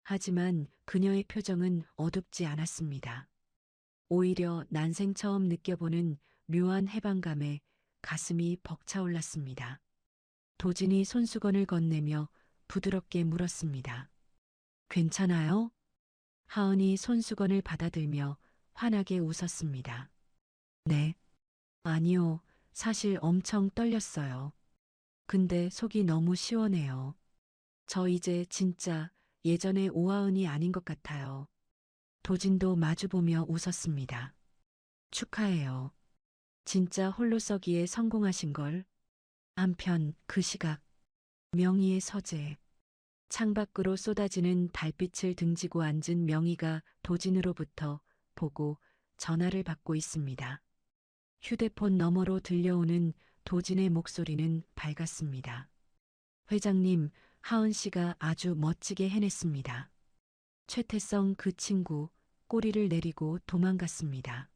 하지만 그녀의 표정은 어둡지 않았습니다. 오히려 난생 처음 느껴보는 묘한 해방감에 가슴이 벅차올랐습니다. 도진이 손수건을 건네며 부드럽게 물었습니다. 괜찮아요? 하은이 손수건을 받아들며 환하게 웃었습니다. 네. 아니요. 사실 엄청 떨렸어요. 근데 속이 너무 시원해요. 저 이제 진짜 예전의 오하은이 아닌 것 같아요. 도진도 마주보며 웃었습니다. 축하해요. 진짜 홀로서기에 성공하신 걸. 한편 그 시각 명희의 서재. 창밖으로 쏟아지는 달빛을 등지고 앉은 명희가 도진으로부터 보고 전화를 받고 있습니다. 휴대폰 너머로 들려오는 도진의 목소리는 밝았습니다. 회장님, 하은 씨가 아주 멋지게 해냈습니다. 최태성 그 친구 꼬리를 내리고 도망갔습니다.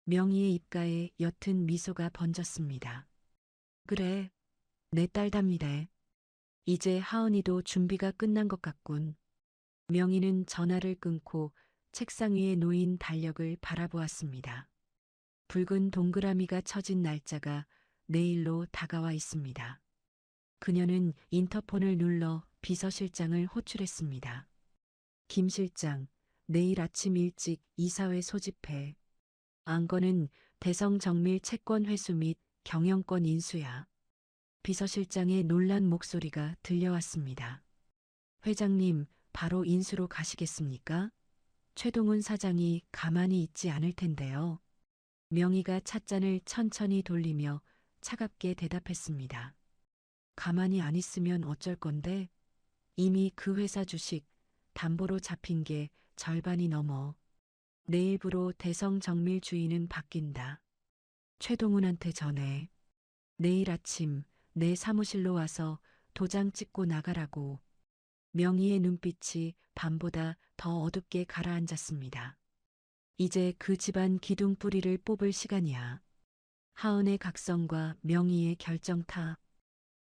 명희의 입가에 옅은 미소가 번졌습니다. 그래, 내 딸답니다. 이제 하은이도 준비가 끝난 것 같군. 명희는 전화를 끊고 책상 위에 놓인 달력을 바라보았습니다. 붉은 동그라미가 쳐진 날짜가 내일로 다가와 있습니다. 그녀는 인터폰을 눌러 비서실장을 호출했습니다. 김 실장, 내일 아침 일찍 이사회 소집해. 안건은 대성 정밀 채권 회수 및 경영권 인수야. 비서실장의 놀란 목소리가 들려왔습니다. 회장님, 바로 인수로 가시겠습니까? 최동훈 사장이 가만히 있지 않을 텐데요. 명희가 찻잔을 천천히 돌리며 차갑게 대답했습니다. 가만히 안 있으면 어쩔 건데? 이미 그 회사 주식 담보로 잡힌 게 절반이 넘어. 내일부로 대성 정밀 주인은 바뀐다. 최동훈한테 전해. 내일 아침 내 사무실로 와서 도장 찍고 나가라고. 명희의 눈빛이 밤보다 더 어둡게 가라앉았습니다. 이제 그 집안 기둥 뿌리를 뽑을 시간이야. 하은의 각성과 명희의 결정타.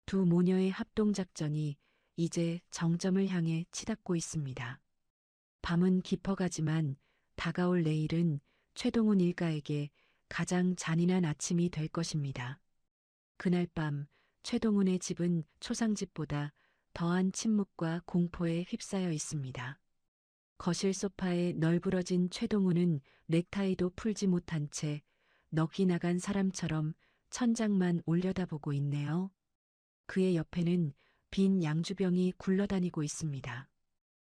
두 모녀의 합동작전이 이제 정점을 향해 치닫고 있습니다. 밤은 깊어가지만 다가올 내일은 최동훈 일가에게 가장 잔인한 아침이 될 것입니다. 그날 밤 최동훈의 집은 초상집보다 더한 침묵과 공포에 휩싸여 있습니다. 거실 소파에 널브러진 최동훈은 넥타이도 풀지 못한 채 넋이 나간 사람처럼 천장만 올려다보고 있네요. 그의 옆에는 빈 양주병이 굴러다니고 있습니다.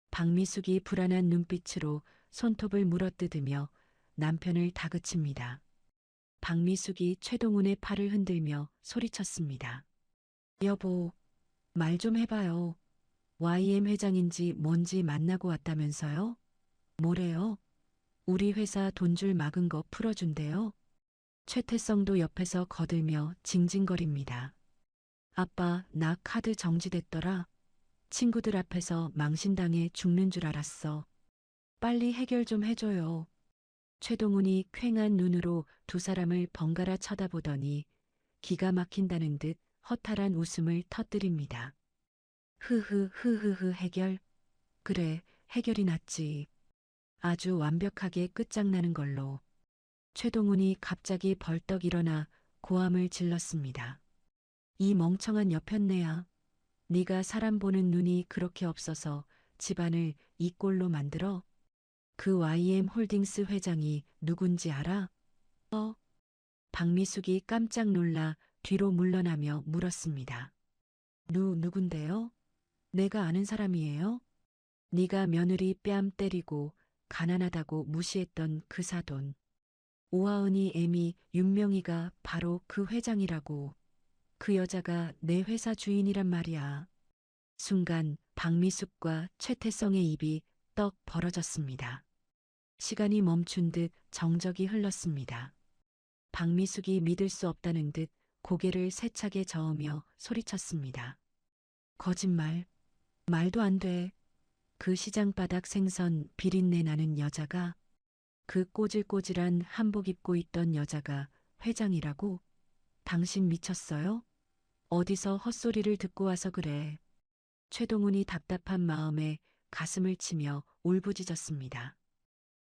박미숙이 불안한 눈빛으로 손톱을 물어뜯으며 남편을 다그칩니다. 박미숙이 최동훈의 팔을 흔들며 소리쳤습니다. 여보, 말 좀 해봐요. YM 회장인지 뭔지 만나고 왔다면서요? 뭐래요? 우리 회사 돈줄 막은 거 풀어준대요. 최태성도 옆에서 거들며 징징거립니다. 아빠, 나 카드 정지됐더라. 친구들 앞에서 망신당해 죽는 줄 알았어. 빨리 해결 좀 해줘요. 최동훈이 퀭한 눈으로 두 사람을 번갈아 쳐다보더니 기가 막힌다는 듯 허탈한 웃음을 터뜨립니다. 흐흐흐흐흐 해결? 그래, 해결이 낫지. 아주 완벽하게 끝장나는 걸로. 최동훈이 갑자기 벌떡 일어나 고함을 질렀습니다. 이 멍청한 여편네야. 네가 사람 보는 눈이 그렇게 없어서 집안을 이 꼴로 만들어? 그 YM 홀딩스 회장이 누군지 알아? 박미숙이 깜짝 놀라 뒤로 물러나며 물었습니다. 누군데요? 내가 아는 사람이에요? 네가 며느리 뺨 때리고 가난하다고 무시했던 그 사돈. 오하은이 애미 윤명희가 바로 그 회장이라고. 그 여자가 내 회사 주인이란 말이야. 순간 박미숙과 최태성의 입이 떡 벌어졌습니다. 시간이 멈춘 듯 정적이 흘렀습니다. 박미숙이 믿을 수 없다는 듯 고개를 세차게 저으며 소리쳤습니다. 거짓말. 말도 안 돼. 그 시장바닥 생선 비린내 나는 여자가, 그 꼬질꼬질한 한복 입고 있던 여자가 회장이라고? 당신 미쳤어요? 어디서 헛소리를 듣고 와서 그래. 최동훈이 답답한 마음에 가슴을 치며 울부짖었습니다.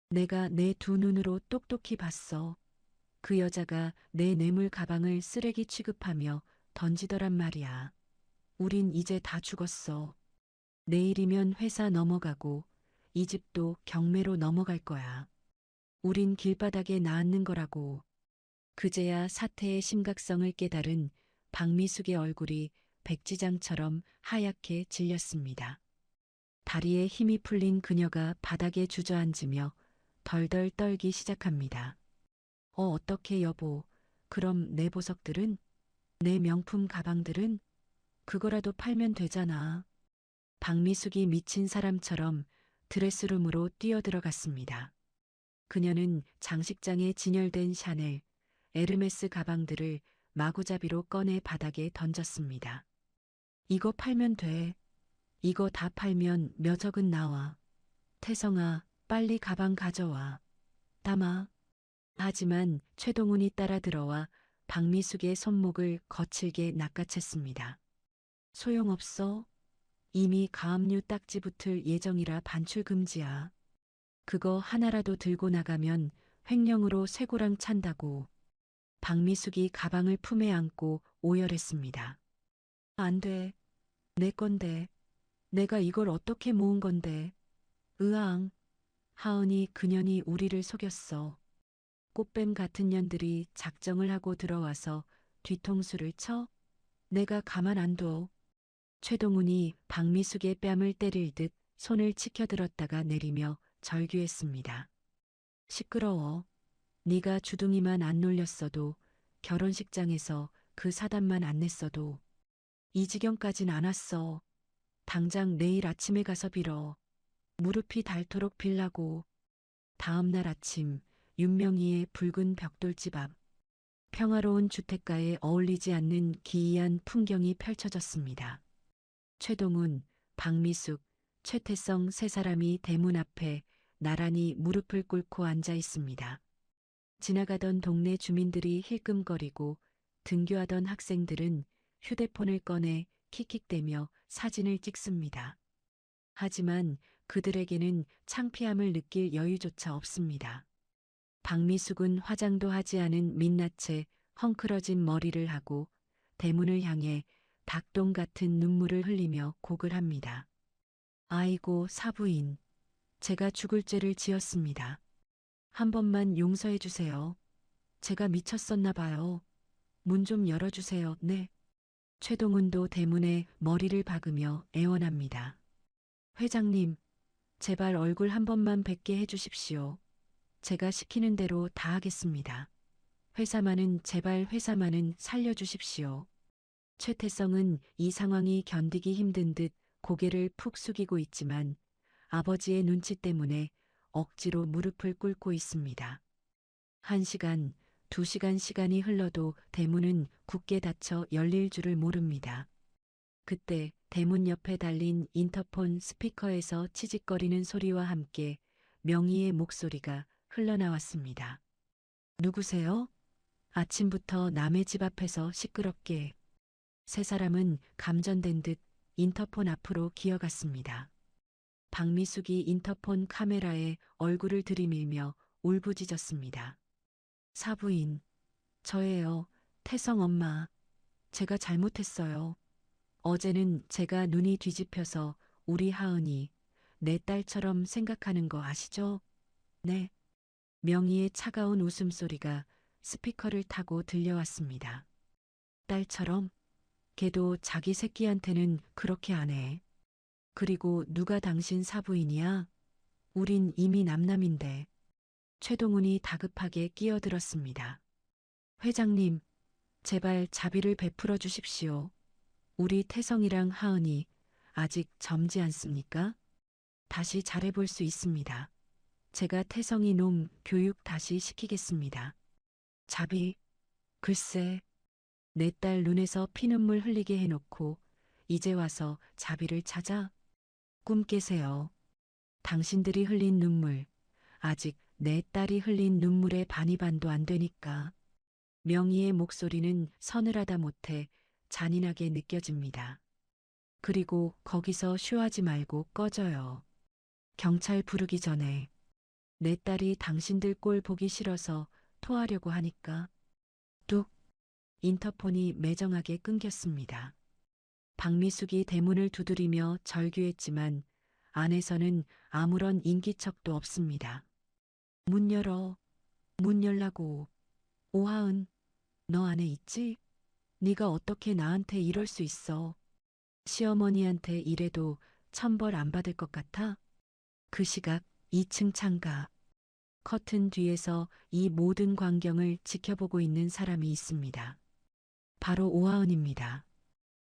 내가 내 두 눈으로 똑똑히 봤어. 그 여자가 내 뇌물 가방을 쓰레기 취급하며 던지더란 말이야. 우린 이제 다 죽었어. 내일이면 회사 넘어가고 이 집도 경매로 넘어갈 거야. 우린 길바닥에 나앉는 거라고. 그제야 사태의 심각성을 깨달은 박미숙의 얼굴이 백지장처럼 하얗게 질렸습니다. 다리에 힘이 풀린 그녀가 바닥에 주저앉으며 덜덜 떨기 시작합니다. 어떻게 여보, 그럼 내 보석들은? 내 명품 가방들은? 그거라도 팔면 되잖아. 박미숙이 미친 사람처럼 드레스룸으로 뛰어들어갔습니다. 그녀는 장식장에 진열된 샤넬, 에르메스 가방들을 마구잡이로 꺼내 바닥에 던졌습니다. 이거 팔면 돼. 이거 다 팔면 몇 억은 나와. 태성아, 빨리 가방 가져와. 담아. 하지만 최동훈이 따라 들어와 박미숙의 손목을 거칠게 낚아챘습니다. 소용없어. 이미 가압류 딱지 붙을 예정이라 반출 금지야. 그거 하나라도 들고 나가면 횡령으로 쇠고랑 찬다고. 박미숙이 가방을 품에 안고 오열했습니다. 안 돼. 내 건데. 내가 이걸 어떻게 모은 건데. 으앙. 하은이 그년이 우리를 속였어. 꽃뱀 같은 년들이 작정을 하고 들어와서 뒤통수를 쳐? 내가 가만 안 둬. 최동훈이 박미숙의 뺨을 때릴 듯 손을 치켜들었다가 내리며 절규했습니다. 시끄러워. 네가 주둥이만 안 놀렸어도, 결혼식장에서 그 사단만 안 냈어도 이 지경까진 안 왔어. 당장 내일 아침에 가서 빌어. 무릎이 닳도록 빌라고. 다음 날 아침 윤명희의 붉은 벽돌집 앞. 평화로운 주택가에 어울리지 않는 기이한 풍경이 펼쳐졌습니다. 최동훈, 박미숙, 최태성 세 사람이 대문 앞에 나란히 무릎을 꿇고 앉아 있습니다. 지나가던 동네 주민들이 힐끔거리고 등교하던 학생들은 휴대폰을 꺼내 킥킥대며 사진을 찍습니다. 하지만 그들에게는 창피함을 느낄 여유조차 없습니다. 박미숙은 화장도 하지 않은 민낯에 헝클어진 머리를 하고 대문을 향해 닭똥 같은 눈물을 흘리며 곡을 합니다. 아이고 사부인, 제가 죽을 죄를 지었습니다. 한 번만 용서해 주세요. 제가 미쳤었나 봐요. 문 좀 열어주세요. 네. 최동훈도 대문에 머리를 박으며 애원합니다. 회장님, 제발 얼굴 한 번만 뵙게 해주십시오. 제가 시키는 대로 다 하겠습니다. 회사만은 제발 회사만은 살려주십시오. 최태성은 이 상황이 견디기 힘든 듯 고개를 푹 숙이고 있지만 아버지의 눈치 때문에 억지로 무릎을 꿇고 있습니다. 1시간, 2시간 시간이 흘러도 대문은 굳게 닫혀 열릴 줄을 모릅니다. 그때 대문 옆에 달린 인터폰 스피커에서 치직거리는 소리와 함께 명희의 목소리가 흘러나왔습니다. 누구세요? 아침부터 남의 집 앞에서 시끄럽게. 세 사람은 감전된 듯 인터폰 앞으로 기어갔습니다. 박미숙이 인터폰 카메라에 얼굴을 들이밀며 울부짖었습니다. 사부인, 저예요. 태성 엄마. 제가 잘못했어요. 어제는 제가 눈이 뒤집혀서 우리 하은이 내 딸처럼 생각하는 거 아시죠? 네. 명희의 차가운 웃음소리가 스피커를 타고 들려왔습니다. 딸처럼? 걔도 자기 새끼한테는 그렇게 안 해. 그리고 누가 당신 사부인이야? 우린 이미 남남인데. 최동훈이 다급하게 끼어들었습니다. 회장님, 제발 자비를 베풀어 주십시오. 우리 태성이랑 하은이 아직 젊지 않습니까? 다시 잘해볼 수 있습니다. 제가 태성이 놈 교육 다시 시키겠습니다. 자비, 글쎄, 내 딸 눈에서 피눈물 흘리게 해놓고 이제 와서 자비를 찾아? 꿈 깨세요. 당신들이 흘린 눈물, 아직 내 딸이 흘린 눈물의 반이 반도 안 되니까. 명희의 목소리는 서늘하다 못해 잔인하게 느껴집니다. 그리고 거기서 쉬하지 말고 꺼져요. 경찰 부르기 전에. 내 딸이 당신들 꼴 보기 싫어서 토하려고 하니까. 뚝. 인터폰이 매정하게 끊겼습니다. 박미숙이 대문을 두드리며 절규했지만 안에서는 아무런 인기척도 없습니다. 문 열어. 문 열라고. 오하은, 너 안에 있지? 네가 어떻게 나한테 이럴 수 있어? 시어머니한테 이래도 천벌 안 받을 것 같아? 그 시각 2층 창가. 커튼 뒤에서 이 모든 광경을 지켜보고 있는 사람이 있습니다. 바로 오하은입니다.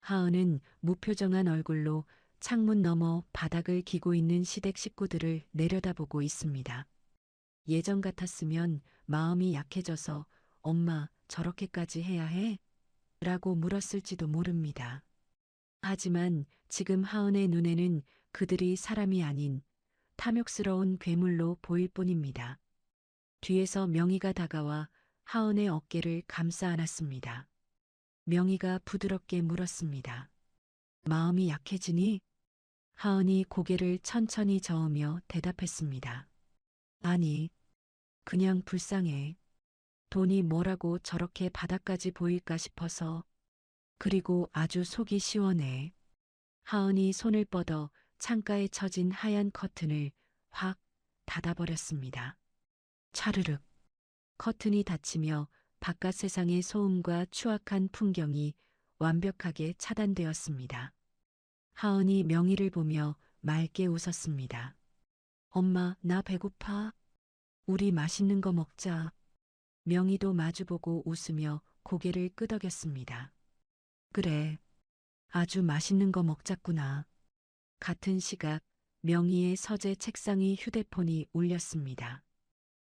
하은은 무표정한 얼굴로 창문 너머 바닥을 기고 있는 시댁 식구들을 내려다보고 있습니다. 예전 같았으면 마음이 약해져서 엄마 저렇게까지 해야 해? 라고 물었을지도 모릅니다. 하지만 지금 하은의 눈에는 그들이 사람이 아닌 탐욕스러운 괴물로 보일 뿐입니다. 뒤에서 명희가 다가와 하은의 어깨를 감싸 안았습니다. 명희가 부드럽게 물었습니다. 마음이 약해지니? 하은이 고개를 천천히 저으며 대답했습니다. 아니, 그냥 불쌍해. 돈이 뭐라고 저렇게 바닥까지 보일까 싶어서. 그리고 아주 속이 시원해. 하은이 손을 뻗어 창가에 쳐진 하얀 커튼을 확 닫아버렸습니다. 차르륵. 커튼이 닫히며 바깥 세상의 소음과 추악한 풍경이 완벽하게 차단되었습니다. 하은이 명희를 보며 맑게 웃었습니다. 엄마, 나 배고파. 우리 맛있는 거 먹자. 명희도 마주보고 웃으며 고개를 끄덕였습니다. 그래, 아주 맛있는 거 먹자꾸나. 같은 시각 명희의 서재 책상 위 휴대폰이 울렸습니다.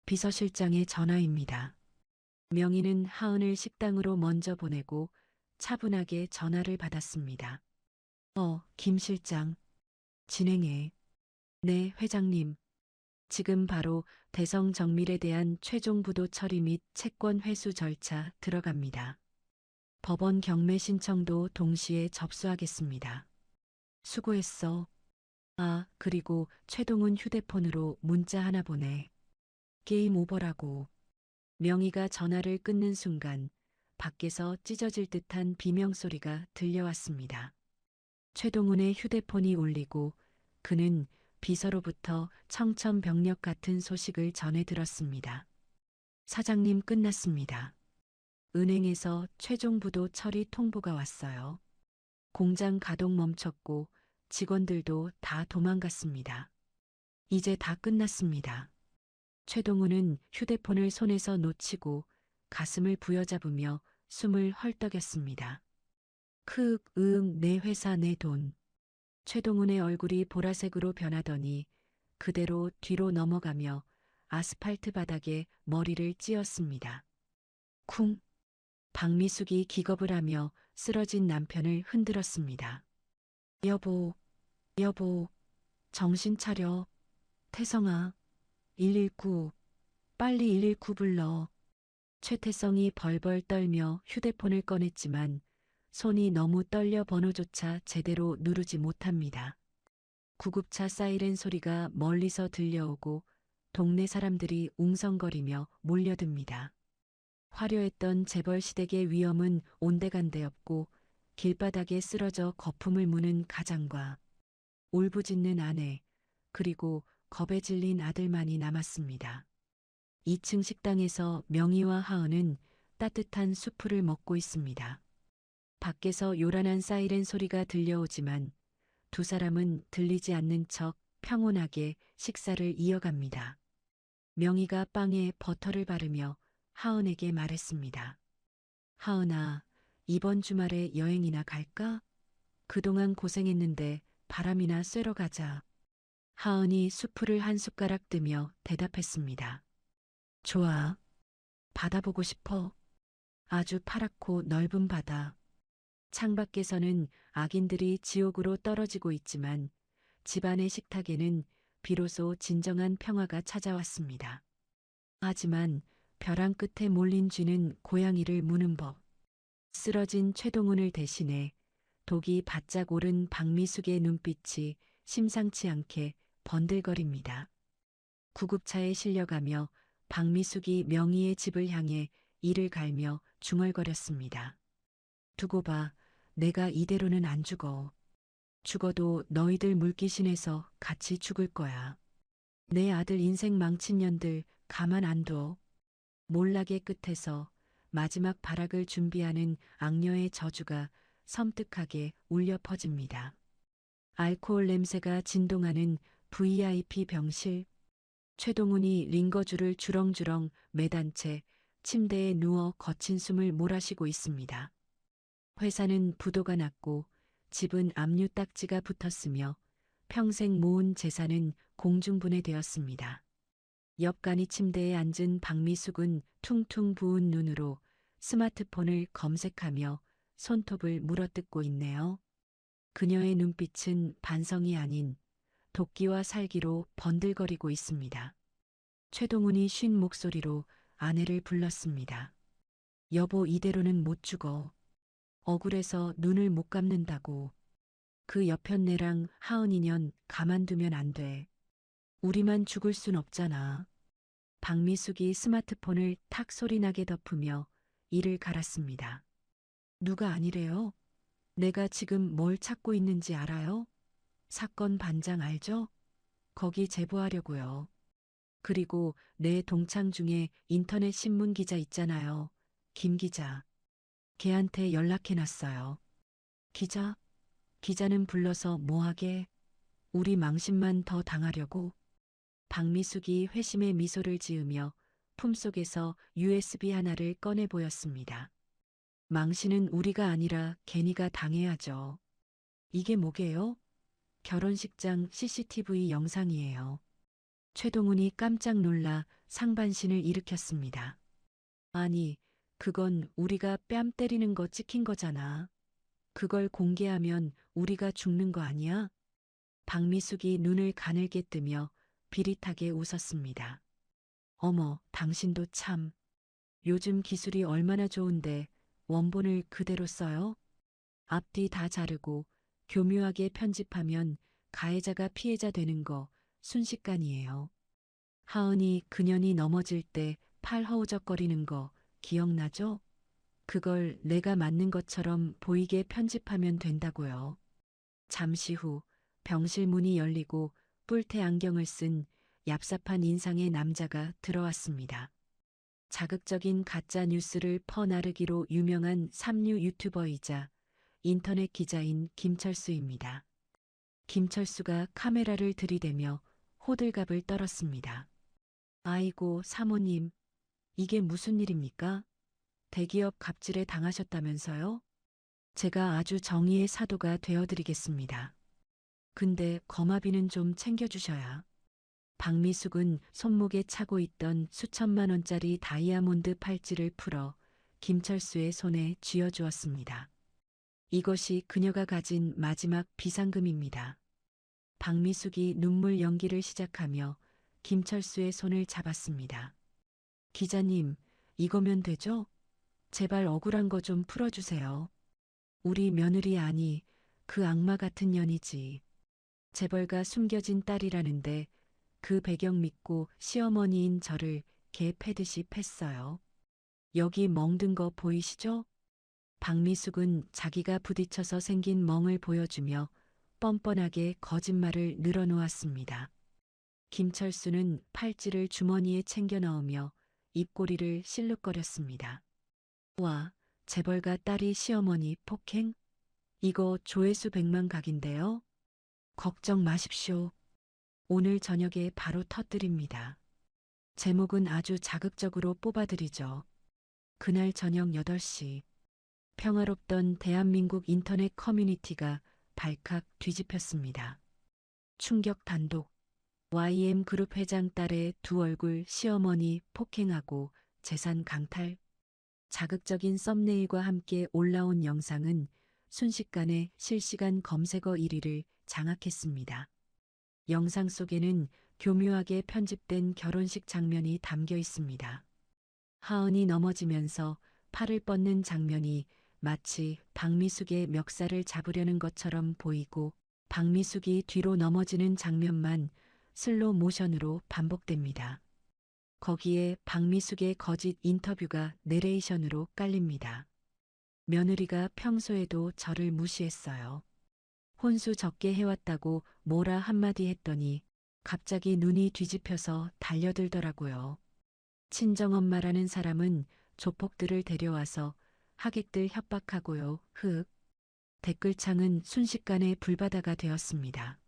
비서실장의 전화입니다. 명희는 하은을 식당으로 먼저 보내고 차분하게 전화를 받았습니다. 김 실장. 진행해. 네, 회장님. 지금 바로 대성 정밀에 대한 최종 부도 처리 및 채권 회수 절차 들어갑니다. 법원 경매 신청도 동시에 접수하겠습니다. 수고했어. 아, 그리고 최동훈 휴대폰으로 문자 하나 보내. 게임 오버라고. 명희가 전화를 끊는 순간 밖에서 찢어질 듯한 비명소리가 들려왔습니다. 최동훈의 휴대폰이 울리고 그는 비서로부터 청천벽력 같은 소식을 전해 들었습니다. 사장님 끝났습니다. 은행에서 최종 부도 처리 통보가 왔어요. 공장 가동 멈췄고 직원들도 다 도망갔습니다. 이제 다 끝났습니다. 최동훈은 휴대폰을 손에서 놓치고 가슴을 부여잡으며 숨을 헐떡였습니다. 내 회사 내 돈. 최동훈의 얼굴이 보라색으로 변하더니 그대로 뒤로 넘어가며 아스팔트 바닥에 머리를 찧었습니다. 쿵. 박미숙이 기겁을 하며 쓰러진 남편을 흔들었습니다. 여보, 정신 차려. 태성아, 119, 빨리 119 불러. 최태성이 벌벌 떨며 휴대폰을 꺼냈지만 손이 너무 떨려 번호조차 제대로 누르지 못합니다. 구급차 사이렌 소리가 멀리서 들려오고 동네 사람들이 웅성거리며 몰려듭니다. 화려했던 재벌 시댁의 위엄은 온데간데 없고 길바닥에 쓰러져 거품을 무는 가장과 울부짖는 아내 그리고 겁에 질린 아들만이 남았습니다. 2층 식당에서 명희와 하은은 따뜻한 수프를 먹고 있습니다. 밖에서 요란한 사이렌 소리가 들려오지만 두 사람은 들리지 않는 척 평온하게 식사를 이어갑니다. 명희가 빵에 버터를 바르며 하은에게 말했습니다. 하은아, 이번 주말에 여행이나 갈까? 그동안 고생했는데 바람이나 쐬러 가자. 하은이 수프를 한 숟가락 뜨며 대답했습니다. 좋아. 바다 보고 싶어. 아주 파랗고 넓은 바다. 창밖에서는 악인들이 지옥으로 떨어지고 있지만 집안의 식탁에는 비로소 진정한 평화가 찾아왔습니다. 하지만 벼랑 끝에 몰린 쥐는 고양이를 무는 법. 쓰러진 최동훈을 대신해 독이 바짝 오른 박미숙의 눈빛이 심상치 않게 번들거립니다. 구급차에 실려가며 박미숙이 명희의 집을 향해 이를 갈며 중얼거렸습니다. 두고 봐, 내가 이대로는 안 죽어. 죽어도 너희들 물귀신에서 같이 죽을 거야. 내 아들 인생 망친 년들 가만 안 둬. 몰락의 끝에서 마지막 발악을 준비하는 악녀의 저주가 섬뜩하게 울려 퍼집니다. 알코올 냄새가 진동하는 VIP 병실. 최동훈이 링거줄을 주렁주렁 매단 채 침대에 누워 거친 숨을 몰아쉬고 있습니다. 회사는 부도가 났고 집은 압류 딱지가 붙었으며 평생 모은 재산은 공중분해되었습니다. 옆간이 침대에 앉은 박미숙은 퉁퉁 부은 눈으로 스마트폰을 검색하며 손톱을 물어뜯고 있네요. 그녀의 눈빛은 반성이 아닌 도끼와 살기로 번들거리고 있습니다. 최동훈이 쉰 목소리로 아내를 불렀습니다. 여보, 이대로는 못 죽어. 억울해서 눈을 못 감는다고. 그 여편네랑 하은이년 가만두면 안 돼. 우리만 죽을 순 없잖아. 박미숙이 스마트폰을 탁 소리나게 덮으며 이를 갈았습니다. 누가 아니래요? 내가 지금 뭘 찾고 있는지 알아요? 사건 반장 알죠? 거기 제보하려고요. 그리고 내 동창 중에 인터넷 신문 기자 있잖아요. 김 기자. 걔한테 연락해놨어요. 기자? 기자는 불러서 뭐하게? 우리 망신만 더 당하려고? 박미숙이 회심의 미소를 지으며 품속에서 USB 하나를 꺼내 보였습니다. 망신은 우리가 아니라 걔니가 당해야죠. 이게 뭐게요? 결혼식장 CCTV 영상이에요. 최동훈이 깜짝 놀라 상반신을 일으켰습니다. 아니, 그건 우리가 뺨 때리는 거 찍힌 거잖아. 그걸 공개하면 우리가 죽는 거 아니야? 박미숙이 눈을 가늘게 뜨며 비릿하게 웃었습니다. 어머, 당신도 참. 요즘 기술이 얼마나 좋은데 원본을 그대로 써요? 앞뒤 다 자르고 교묘하게 편집하면 가해자가 피해자 되는 거 순식간이에요. 하은이 그년이 넘어질 때 팔 허우적거리는 거 기억나죠? 그걸 내가 맞는 것처럼 보이게 편집하면 된다고요. 잠시 후 병실 문이 열리고 뿔테 안경을 쓴 얍삽한 인상의 남자가 들어왔습니다. 자극적인 가짜 뉴스를 퍼나르기로 유명한 삼류 유튜버이자 인터넷 기자인 김철수입니다. 김철수가 카메라를 들이대며 호들갑을 떨었습니다. 아이고, 사모님, 이게 무슨 일입니까? 대기업 갑질에 당하셨다면서요? 제가 아주 정의의 사도가 되어드리겠습니다. 근데 거마비는 좀 챙겨주셔야. 박미숙은 손목에 차고 있던 수천만 원짜리 다이아몬드 팔찌를 풀어 김철수의 손에 쥐어주었습니다. 이것이 그녀가 가진 마지막 비상금입니다. 박미숙이 눈물 연기를 시작하며 김철수의 손을 잡았습니다. 기자님, 이거면 되죠? 제발 억울한 거 좀 풀어주세요. 우리 며느리 아니, 그 악마 같은 년이지. 재벌가 숨겨진 딸이라는데 그 배경 믿고 시어머니인 저를 개 패듯이 팼어요. 여기 멍든 거 보이시죠? 박미숙은 자기가 부딪혀서 생긴 멍을 보여주며 뻔뻔하게 거짓말을 늘어놓았습니다. 김철수는 팔찌를 주머니에 챙겨 넣으며 입꼬리를 실룩거렸습니다. 와, 재벌가 딸이 시어머니 폭행? 이거 조회수 100만 각인데요? 걱정 마십시오. 오늘 저녁에 바로 터뜨립니다. 제목은 아주 자극적으로 뽑아드리죠. 그날 저녁 8시. 평화롭던 대한민국 인터넷 커뮤니티가 발칵 뒤집혔습니다. 충격 단독. YM그룹 회장 딸의 두 얼굴 시어머니 폭행하고 재산 강탈. 자극적인 썸네일과 함께 올라온 영상은 순식간에 실시간 검색어 1위를 장악했습니다. 영상 속에는 교묘하게 편집된 결혼식 장면이 담겨 있습니다. 하은이 넘어지면서 팔을 뻗는 장면이 마치 박미숙의 멱살을 잡으려는 것처럼 보이고 박미숙이 뒤로 넘어지는 장면만 슬로 모션으로 반복됩니다. 거기에 박미숙의 거짓 인터뷰가 내레이션으로 깔립니다. 며느리가 평소에도 저를 무시했어요. 혼수 적게 해왔다고 뭐라 한마디 했더니 갑자기 눈이 뒤집혀서 달려들더라고요. 친정엄마라는 사람은 조폭들을 데려와서 하객들 협박하고요. 흑. 댓글창은 순식간에 불바다가 되었습니다.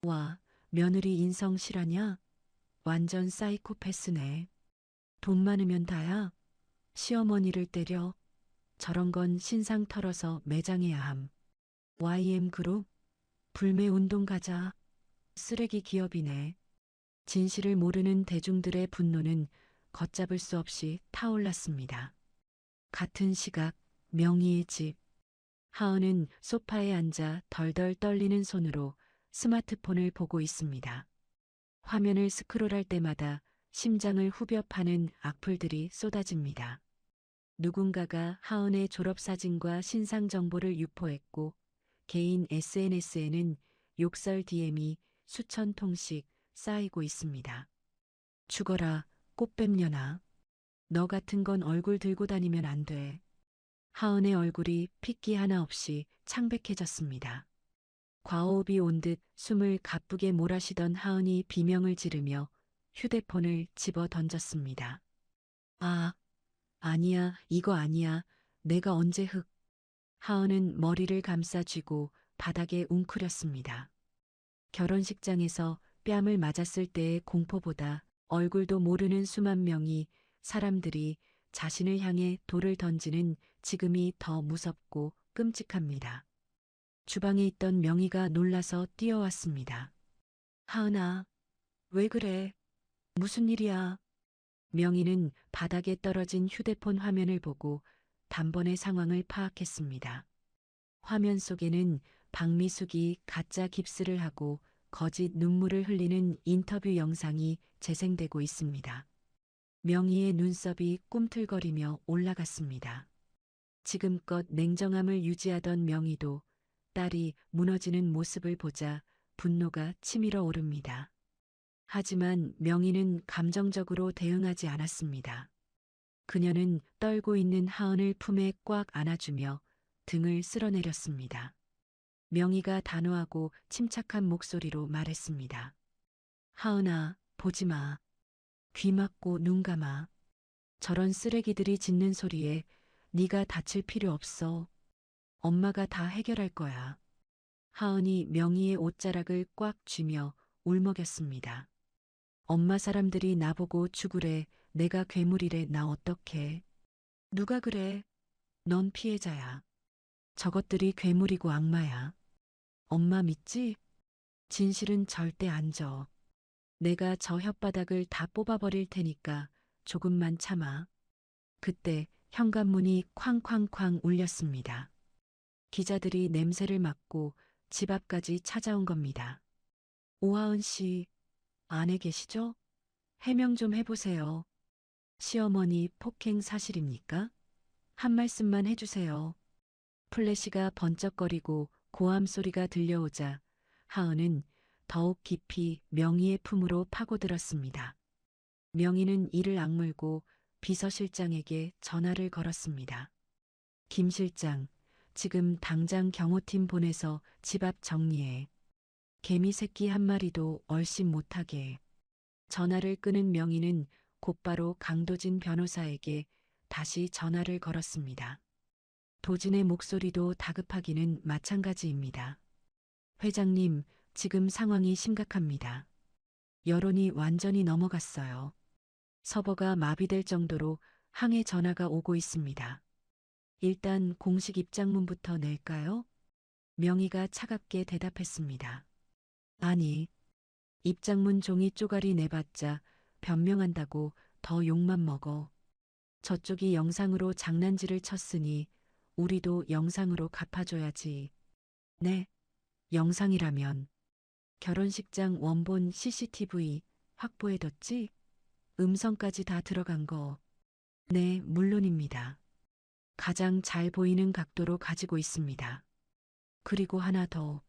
와, 며느리 인성 실하냐? 완전 사이코패스네. 돈 많으면 다야. 시어머니를 때려. 저런 건 신상 털어서 매장해야 함. YM그룹? 불매운동 가자. 쓰레기 기업이네. 진실을 모르는 대중들의 분노는 걷잡을 수 없이 타올랐습니다. 같은 시각, 명희의 집. 하은은 소파에 앉아 덜덜 떨리는 손으로 스마트폰을 보고 있습니다. 화면을 스크롤할 때마다 심장을 후벼 파는 악플들이 쏟아집니다. 누군가가 하은의 졸업사진과 신상 정보를 유포했고 개인 SNS에는 욕설 DM이 수천 통씩 쌓이고 있습니다. 죽어라, 꽃뱀년아. 너 같은 건 얼굴 들고 다니면 안 돼. 하은의 얼굴이 핏기 하나 없이 창백해졌습니다. 과호흡이 온 듯 숨을 가쁘게 몰아쉬던 하은이 비명을 지르며 휴대폰을 집어 던졌습니다. 아, 아니야, 이거 아니야. 내가 언제 흑. 하은은 머리를 감싸 쥐고 바닥에 웅크렸습니다. 결혼식장에서 뺨을 맞았을 때의 공포보다 얼굴도 모르는 수만 명이 사람들이 자신을 향해 돌을 던지는 지금이 더 무섭고 끔찍합니다. 주방에 있던 명희가 놀라서 뛰어왔습니다. 하은아, 왜 그래? 무슨 일이야? 명희는 바닥에 떨어진 휴대폰 화면을 보고 단번에 상황을 파악했습니다. 화면 속에는 박미숙이 가짜 깁스를 하고 거짓 눈물을 흘리는 인터뷰 영상이 재생되고 있습니다. 명희의 눈썹이 꿈틀거리며 올라갔습니다. 지금껏 냉정함을 유지하던 명희도 딸이 무너지는 모습을 보자 분노가 치밀어 오릅니다. 하지만 명희는 감정적으로 대응하지 않았습니다. 그녀는 떨고 있는 하은을 품에 꽉 안아주며 등을 쓸어내렸습니다. 명희가 단호하고 침착한 목소리로 말했습니다. 하은아, 보지 마. 귀 막고 눈 감아. 저런 쓰레기들이 짖는 소리에 네가 다칠 필요 없어. 엄마가 다 해결할 거야. 하은이 명희의 옷자락을 꽉 쥐며 울먹였습니다. 엄마 사람들이 나보고 죽으래. 내가 괴물이래. 나 어떡해. 누가 그래. 넌 피해자야. 저것들이 괴물이고 악마야. 엄마 믿지? 진실은 절대 안 져. 내가 저 혓바닥을 다 뽑아버릴 테니까 조금만 참아. 그때 현관문이 쾅쾅쾅 울렸습니다. 기자들이 냄새를 맡고 집 앞까지 찾아온 겁니다. 오하은 씨, 안에 계시죠? 해명 좀 해보세요. 시어머니 폭행 사실입니까? 한 말씀만 해주세요. 플래시가 번쩍거리고 고함 소리가 들려오자 하은은 더욱 깊이 명희의 품으로 파고들었습니다. 명희는 이를 악물고 비서실장에게 전화를 걸었습니다. 김 실장, 지금 당장 경호팀 보내서 집 앞 정리해. 개미 새끼 한 마리도 얼씬 못하게. 전화를 끊은 명희는 곧바로 강도진 변호사에게 다시 전화를 걸었습니다. 도진의 목소리도 다급하기는 마찬가지입니다. 회장님, 지금 상황이 심각합니다. 여론이 완전히 넘어갔어요. 서버가 마비될 정도로 항해 전화가 오고 있습니다. 일단 공식 입장문부터 낼까요? 명희가 차갑게 대답했습니다. 아니, 입장문 종이 쪼가리 내봤자 변명한다고 더 욕만 먹어. 저쪽이 영상으로 장난질을 쳤으니 우리도 영상으로 갚아줘야지. 네, 영상이라면. 결혼식장 원본 CCTV 확보해뒀지? 음성까지 다 들어간 거. 네, 물론입니다. 가장 잘 보이는 각도로 가지고 있습니다. 그리고 하나 더.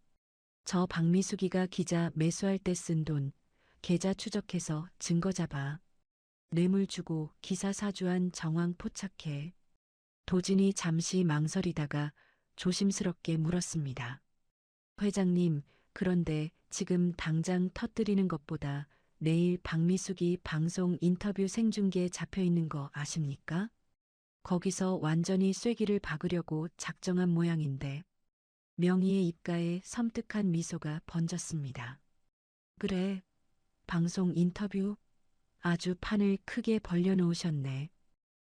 저 박미숙이가 기자 매수할 때 쓴 돈, 계좌 추적해서 증거 잡아. 뇌물 주고 기사 사주한 정황 포착해. 도진이 잠시 망설이다가 조심스럽게 물었습니다. 회장님, 그런데 지금 당장 터뜨리는 것보다 내일 박미숙이 방송 인터뷰 생중계에 잡혀 있는 거 아십니까? 거기서 완전히 쐐기를 박으려고 작정한 모양인데 명희의 입가에 섬뜩한 미소가 번졌습니다. 그래, 방송 인터뷰? 아주 판을 크게 벌려놓으셨네.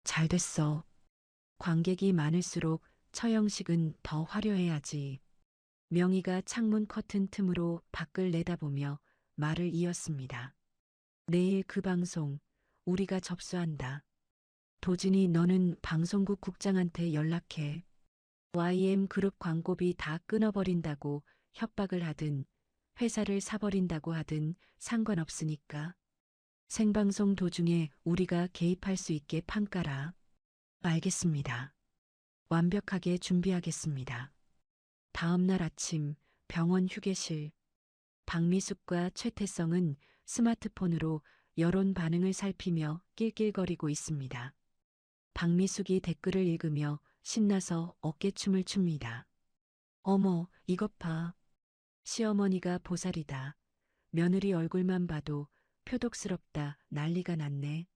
잘 됐어. 관객이 많을수록 처형식은 더 화려해야지. 명희가 창문 커튼 틈으로 밖을 내다보며 말을 이었습니다. 내일 그 방송 우리가 접수한다. 도진이 너는 방송국 국장한테 연락해. YM그룹 광고비 다 끊어버린다고 협박을 하든 회사를 사버린다고 하든 상관없으니까. 생방송 도중에 우리가 개입할 수 있게 판 깔아. 알겠습니다. 완벽하게 준비하겠습니다. 다음 날 아침 병원 휴게실. 박미숙과 최태성은 스마트폰으로 여론 반응을 살피며 낄낄거리고 있습니다. 박미숙이 댓글을 읽으며 신나서 어깨춤을 춥니다. 어머, 이것 봐. 시어머니가 보살이다. 며느리 얼굴만 봐도 표독스럽다. 난리가 났네.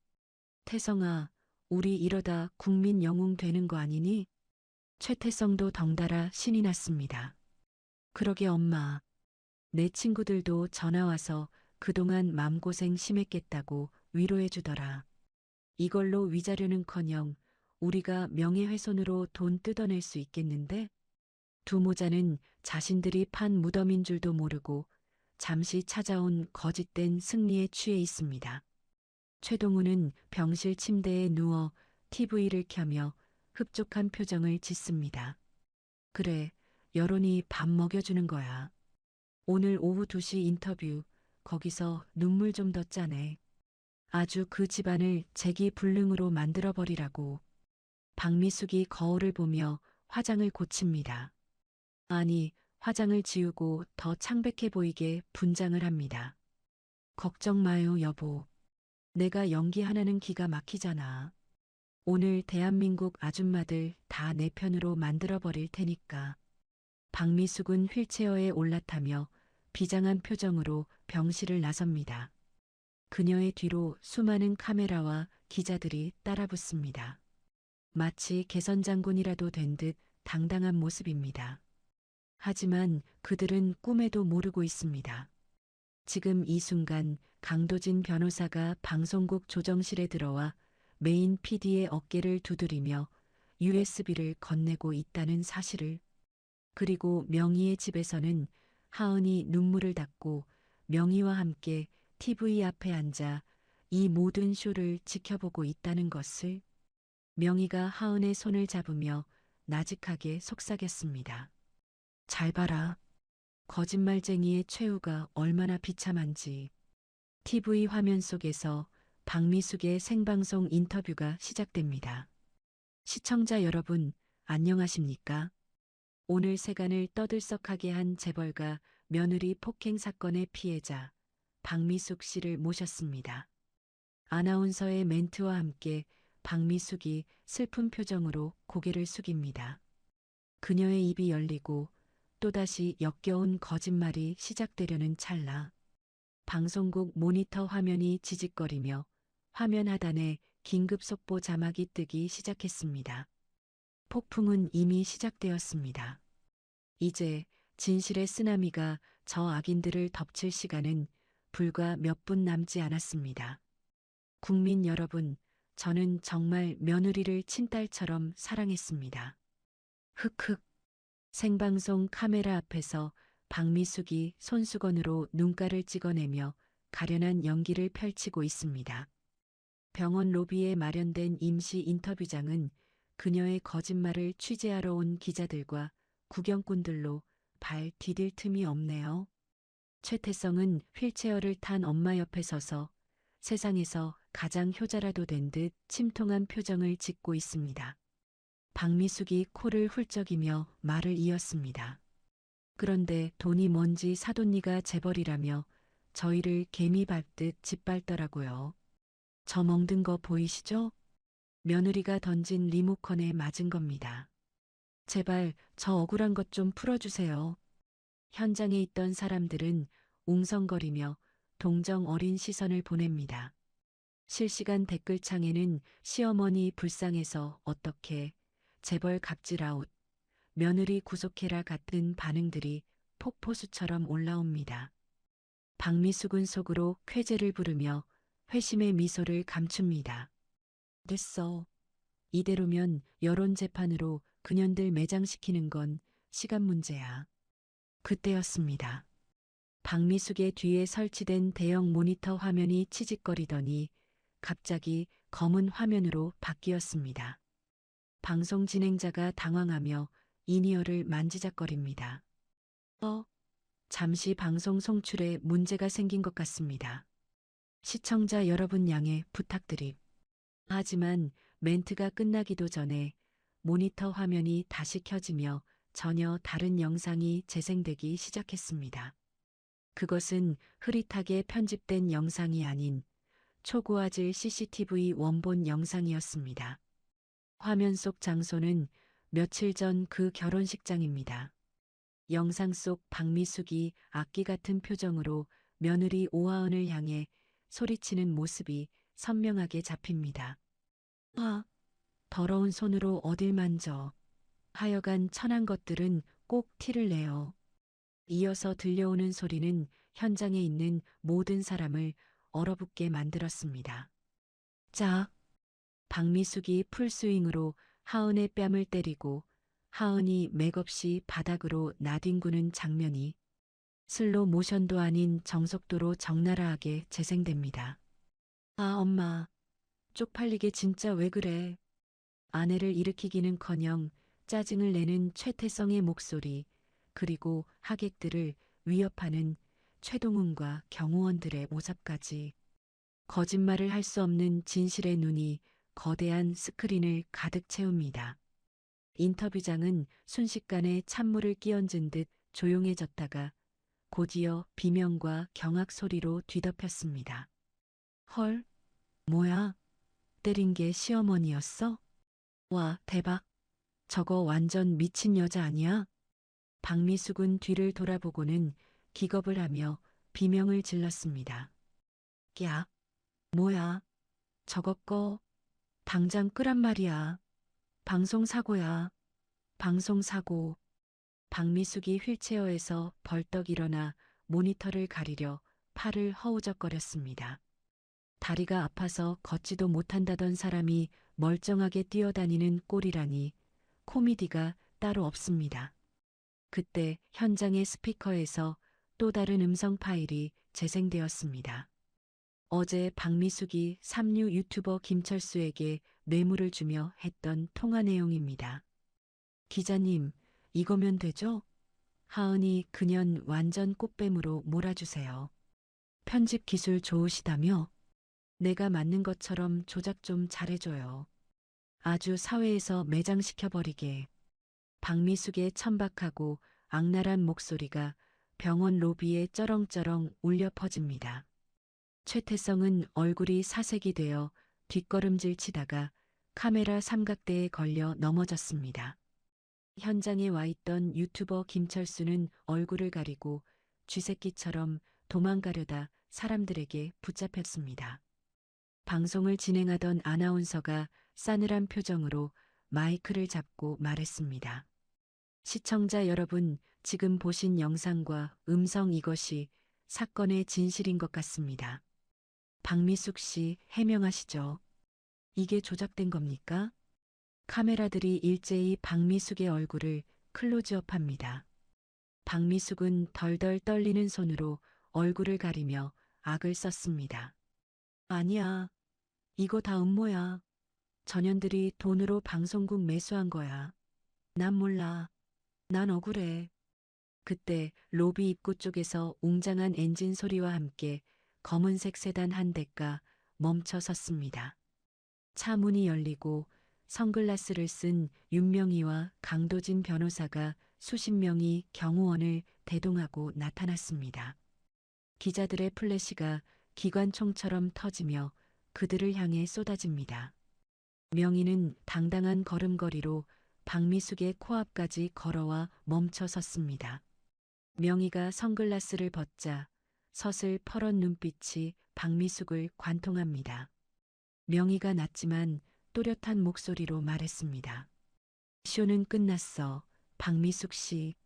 태성아, 우리 이러다 국민 영웅 되는 거 아니니? 최태성도 덩달아 신이 났습니다. 그러게 엄마. 내 친구들도 전화와서 그동안 맘고생 심했겠다고 위로해 주더라. 이걸로 위자료는커녕 우리가 명예훼손으로 돈 뜯어낼 수 있겠는데? 두 모자는 자신들이 판 무덤인 줄도 모르고 잠시 찾아온 거짓된 승리에 취해 있습니다. 최동우는 병실 침대에 누워 TV를 켜며 흡족한 표정을 짓습니다. 그래, 여론이 밥 먹여주는 거야. 오늘 오후 2시 인터뷰, 거기서 눈물 좀 더 짜네. 아주 그 집안을 재기불능으로 만들어버리라고. 박미숙이 거울을 보며 화장을 고칩니다. 아니, 화장을 지우고 더 창백해 보이게 분장을 합니다. 걱정 마요, 여보. 내가 연기 하나는 기가 막히잖아. 오늘 대한민국 아줌마들 다 내 편으로 만들어버릴 테니까. 박미숙은 휠체어에 올라타며 비장한 표정으로 병실을 나섭니다. 그녀의 뒤로 수많은 카메라와 기자들이 따라붙습니다. 마치 개선장군이라도 된 듯 당당한 모습입니다. 하지만 그들은 꿈에도 모르고 있습니다. 지금 이 순간 강도진 변호사가 방송국 조정실에 들어와 메인 PD의 어깨를 두드리며 USB를 건네고 있다는 사실을. 그리고 명희의 집에서는 하은이 눈물을 닦고 명희와 함께 TV 앞에 앉아 이 모든 쇼를 지켜보고 있다는 것을. 명희가 하은의 손을 잡으며 나직하게 속삭였습니다. 잘 봐라. 거짓말쟁이의 최후가 얼마나 비참한지. TV 화면 속에서 박미숙의 생방송 인터뷰가 시작됩니다. 시청자 여러분, 안녕하십니까? 오늘 세간을 떠들썩하게 한 재벌가 며느리 폭행 사건의 피해자 박미숙 씨를 모셨습니다. 아나운서의 멘트와 함께 박미숙이 슬픈 표정으로 고개를 숙입니다. 그녀의 입이 열리고 또다시 역겨운 거짓말이 시작되려는 찰나. 방송국 모니터 화면이 지직거리며 화면 하단에 긴급 속보 자막이 뜨기 시작했습니다. 폭풍은 이미 시작되었습니다. 이제 진실의 쓰나미가 저 악인들을 덮칠 시간은 불과 몇 분 남지 않았습니다. 국민 여러분, 저는 정말 며느리를 친딸처럼 사랑했습니다. 흑흑. 생방송 카메라 앞에서 박미숙이 손수건으로 눈가를 찍어내며 가련한 연기를 펼치고 있습니다. 병원 로비에 마련된 임시 인터뷰장은 그녀의 거짓말을 취재하러 온 기자들과 구경꾼들로 발 디딜 틈이 없네요. 최태성은 휠체어를 탄 엄마 옆에 서서 세상에서 가장 효자라도 된 듯 침통한 표정을 짓고 있습니다. 박미숙이 코를 훌쩍이며 말을 이었습니다. 그런데 돈이 뭔지 사돈니가 재벌이라며 저희를 개미 밟듯 짓밟더라고요. 저 멍든 거 보이시죠? 며느리가 던진 리모컨에 맞은 겁니다. 제발 저 억울한 것 좀 풀어주세요. 현장에 있던 사람들은 웅성거리며 동정 어린 시선을 보냅니다. 실시간 댓글창에는 시어머니 불쌍해서 어떻게, 재벌 갑질아웃, 며느리 구속해라 같은 반응들이 폭포수처럼 올라옵니다. 박미숙은 속으로 쾌재를 부르며 회심의 미소를 감춥니다. 됐어. 이대로면 여론재판으로 그년들 매장시키는 건 시간 문제야. 그때였습니다. 박미숙의 뒤에 설치된 대형 모니터 화면이 치직거리더니 갑자기 검은 화면으로 바뀌었습니다. 방송 진행자가 당황하며 이니어를 만지작거립니다. 잠시 방송 송출에 문제가 생긴 것 같습니다. 시청자 여러분 양해 부탁드립. 하지만 멘트가 끝나기도 전에 모니터 화면이 다시 켜지며 전혀 다른 영상이 재생되기 시작했습니다. 그것은 흐릿하게 편집된 영상이 아닌 초고화질 CCTV 원본 영상이었습니다. 화면 속 장소는 며칠 전 그 결혼식장입니다. 영상 속 박미숙이 악기 같은 표정으로 며느리 오하은을 향해 소리치는 모습이 선명하게 잡힙니다. 더러운 손으로 어딜 만져. 하여간 천한 것들은 꼭 티를 내요. 이어서 들려오는 소리는 현장에 있는 모든 사람을 얼어붙게 만들었습니다. 짝! 박미숙이 풀스윙으로 하은의 뺨을 때리고 하은이 맥없이 바닥으로 나뒹구는 장면이 슬로 모션도 아닌 정속도로 적나라하게 재생됩니다. 엄마. 쪽팔리게 진짜 왜 그래. 아내를 일으키기는커녕 짜증을 내는 최태성의 목소리, 그리고 하객들을 위협하는 최동훈과 경호원들의 모습까지. 거짓말을 할 수 없는 진실의 눈이 거대한 스크린을 가득 채웁니다. 인터뷰장은 순식간에 찬물을 끼얹은 듯 조용해졌다가 곧이어 비명과 경악 소리로 뒤덮였습니다. 헐, 뭐야? 때린 게 시어머니였어? 와, 대박. 저거 완전 미친 여자 아니야? 박미숙은 뒤를 돌아보고는 기겁을 하며 비명을 질렀습니다. 야, 뭐야? 저거 꺼. 당장 끄란 말이야. 방송사고야. 방송사고. 박미숙이 휠체어에서 벌떡 일어나 모니터를 가리려 팔을 허우적거렸습니다. 다리가 아파서 걷지도 못한다던 사람이 멀쩡하게 뛰어다니는 꼴이라니 코미디가 따로 없습니다. 그때 현장의 스피커에서 또 다른 음성 파일이 재생되었습니다. 어제 박미숙이 삼류 유튜버 김철수에게 뇌물을 주며 했던 통화 내용입니다. 기자님, 이거면 되죠? 하은이 그년 완전 꽃뱀으로 몰아주세요. 편집 기술 좋으시다며? 내가 맞는 것처럼 조작 좀 잘해줘요. 아주 사회에서 매장시켜버리게. 박미숙의 천박하고 악랄한 목소리가 병원 로비에 쩌렁쩌렁 울려 퍼집니다. 최태성은 얼굴이 사색이 되어 뒷걸음질 치다가 카메라 삼각대에 걸려 넘어졌습니다. 현장에 와 있던 유튜버 김철수는 얼굴을 가리고 쥐새끼처럼 도망가려다 사람들에게 붙잡혔습니다. 방송을 진행하던 아나운서가 싸늘한 표정으로 마이크를 잡고 말했습니다. 시청자 여러분, 지금 보신 영상과 음성 이것이 사건의 진실인 것 같습니다. 박미숙 씨 해명하시죠. 이게 조작된 겁니까? 카메라들이 일제히 박미숙의 얼굴을 클로즈업합니다. 박미숙은 덜덜 떨리는 손으로 얼굴을 가리며 악을 썼습니다. 아니야. 이거 다 음모야. 전현들이 돈으로 방송국 매수한 거야. 난 몰라. 난 억울해. 그때 로비 입구 쪽에서 웅장한 엔진 소리와 함께 검은색 세단 한 대가 멈춰 섰습니다. 차 문이 열리고 선글라스를 쓴 윤명희와 강도진 변호사가 수십 명이 경호원을 대동하고 나타났습니다. 기자들의 플래시가 기관총처럼 터지며 그들을 향해 쏟아집니다. 명희는 당당한 걸음걸이로 박미숙의 코앞까지 걸어와 멈춰 섰습니다. 명희가 선글라스를 벗자 서슬 퍼런 눈빛이 박미숙을 관통합니다. 명희가 낮지만 또렷한 목소리로 말했습니다. 쇼는 끝났어. 박미숙 씨.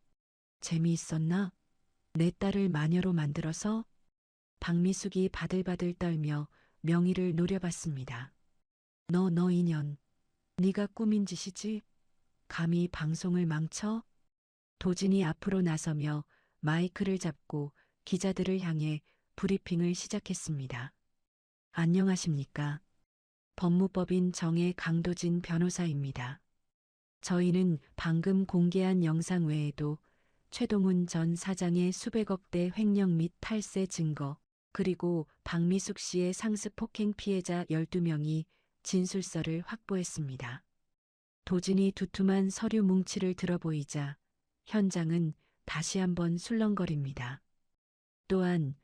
재미있었나? 내 딸을 마녀로 만들어서? 박미숙이 바들바들 떨며 명희를 노려봤습니다. 너 인연. 네가 꾸민 짓이지? 감히 방송을 망쳐? 도진이 앞으로 나서며 마이크를 잡고 기자들을 향해 브리핑을 시작했습니다. 안녕하십니까? 법무법인 정의 강도진 변호사입니다. 저희는 방금 공개한 영상 외에도 최동훈 전 사장의 수백억대 횡령 및 탈세 증거, 그리고 박미숙 씨의 상습 폭행 피해자 12명이 진술서를 확보했습니다. 도진이 두툼한 서류 뭉치를 들어보이자 현장은 다시 한번 술렁거립니다. 또한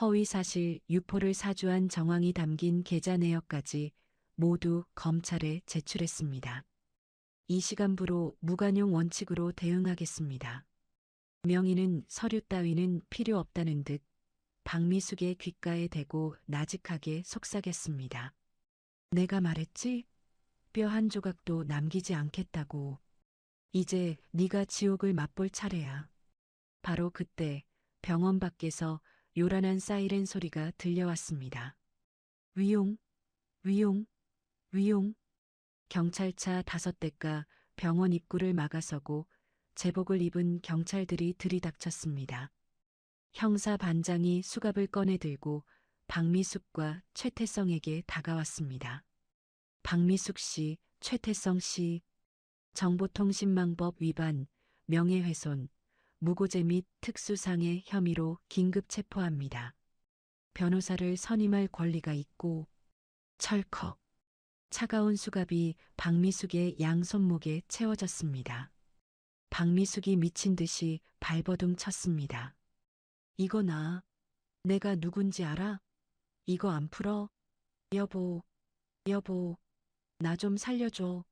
허위사실 유포를 사주한 정황이 담긴 계좌 내역까지 모두 검찰에 제출했습니다. 이 시간부로 무관용 원칙으로 대응하겠습니다. 명희는 서류 따위는 필요 없다는 듯 박미숙의 귓가에 대고 나직하게 속삭였습니다. 내가 말했지? 뼈 한 조각도 남기지 않겠다고. 이제 네가 지옥을 맛볼 차례야. 바로 그때 병원 밖에서 요란한 사이렌 소리가 들려왔습니다. 위용, 위용, 위용. 경찰차 5대가 병원 입구를 막아서고 제복을 입은 경찰들이 들이닥쳤습니다. 형사 반장이 수갑을 꺼내 들고 박미숙과 최태성에게 다가왔습니다. 박미숙 씨, 최태성 씨, 정보통신망법 위반, 명예훼손, 무고죄 및 특수상해 혐의로 긴급 체포합니다. 변호사를 선임할 권리가 있고 철컥. 차가운 수갑이 박미숙의 양손목에 채워졌습니다. 박미숙이 미친 듯이 발버둥 쳤습니다. 이거 나. 내가 누군지 알아? 이거 안 풀어? 여보, 여보, 나 좀 살려줘.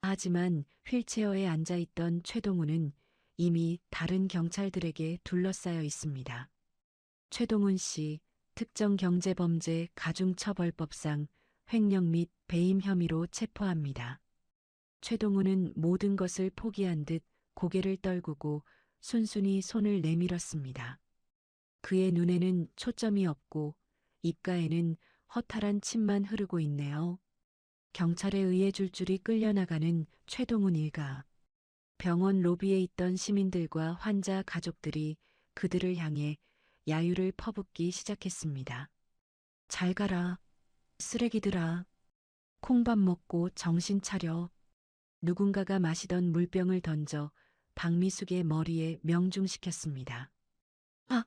하지만 휠체어에 앉아있던 최동훈은 이미 다른 경찰들에게 둘러싸여 있습니다. 최동훈 씨, 특정경제범죄 가중처벌법상 횡령 및 배임 혐의로 체포합니다. 최동훈은 모든 것을 포기한 듯 고개를 떨구고 순순히 손을 내밀었습니다. 그의 눈에는 초점이 없고 입가에는 허탈한 침만 흐르고 있네요. 경찰에 의해 줄줄이 끌려나가는 최동훈 일가. 병원 로비에 있던 시민들과 환자 가족들이 그들을 향해 야유를 퍼붓기 시작했습니다. 잘 가라. 쓰레기들아. 콩밥 먹고 정신 차려. 누군가가 마시던 물병을 던져 박미숙의 머리에 명중시켰습니다. 아!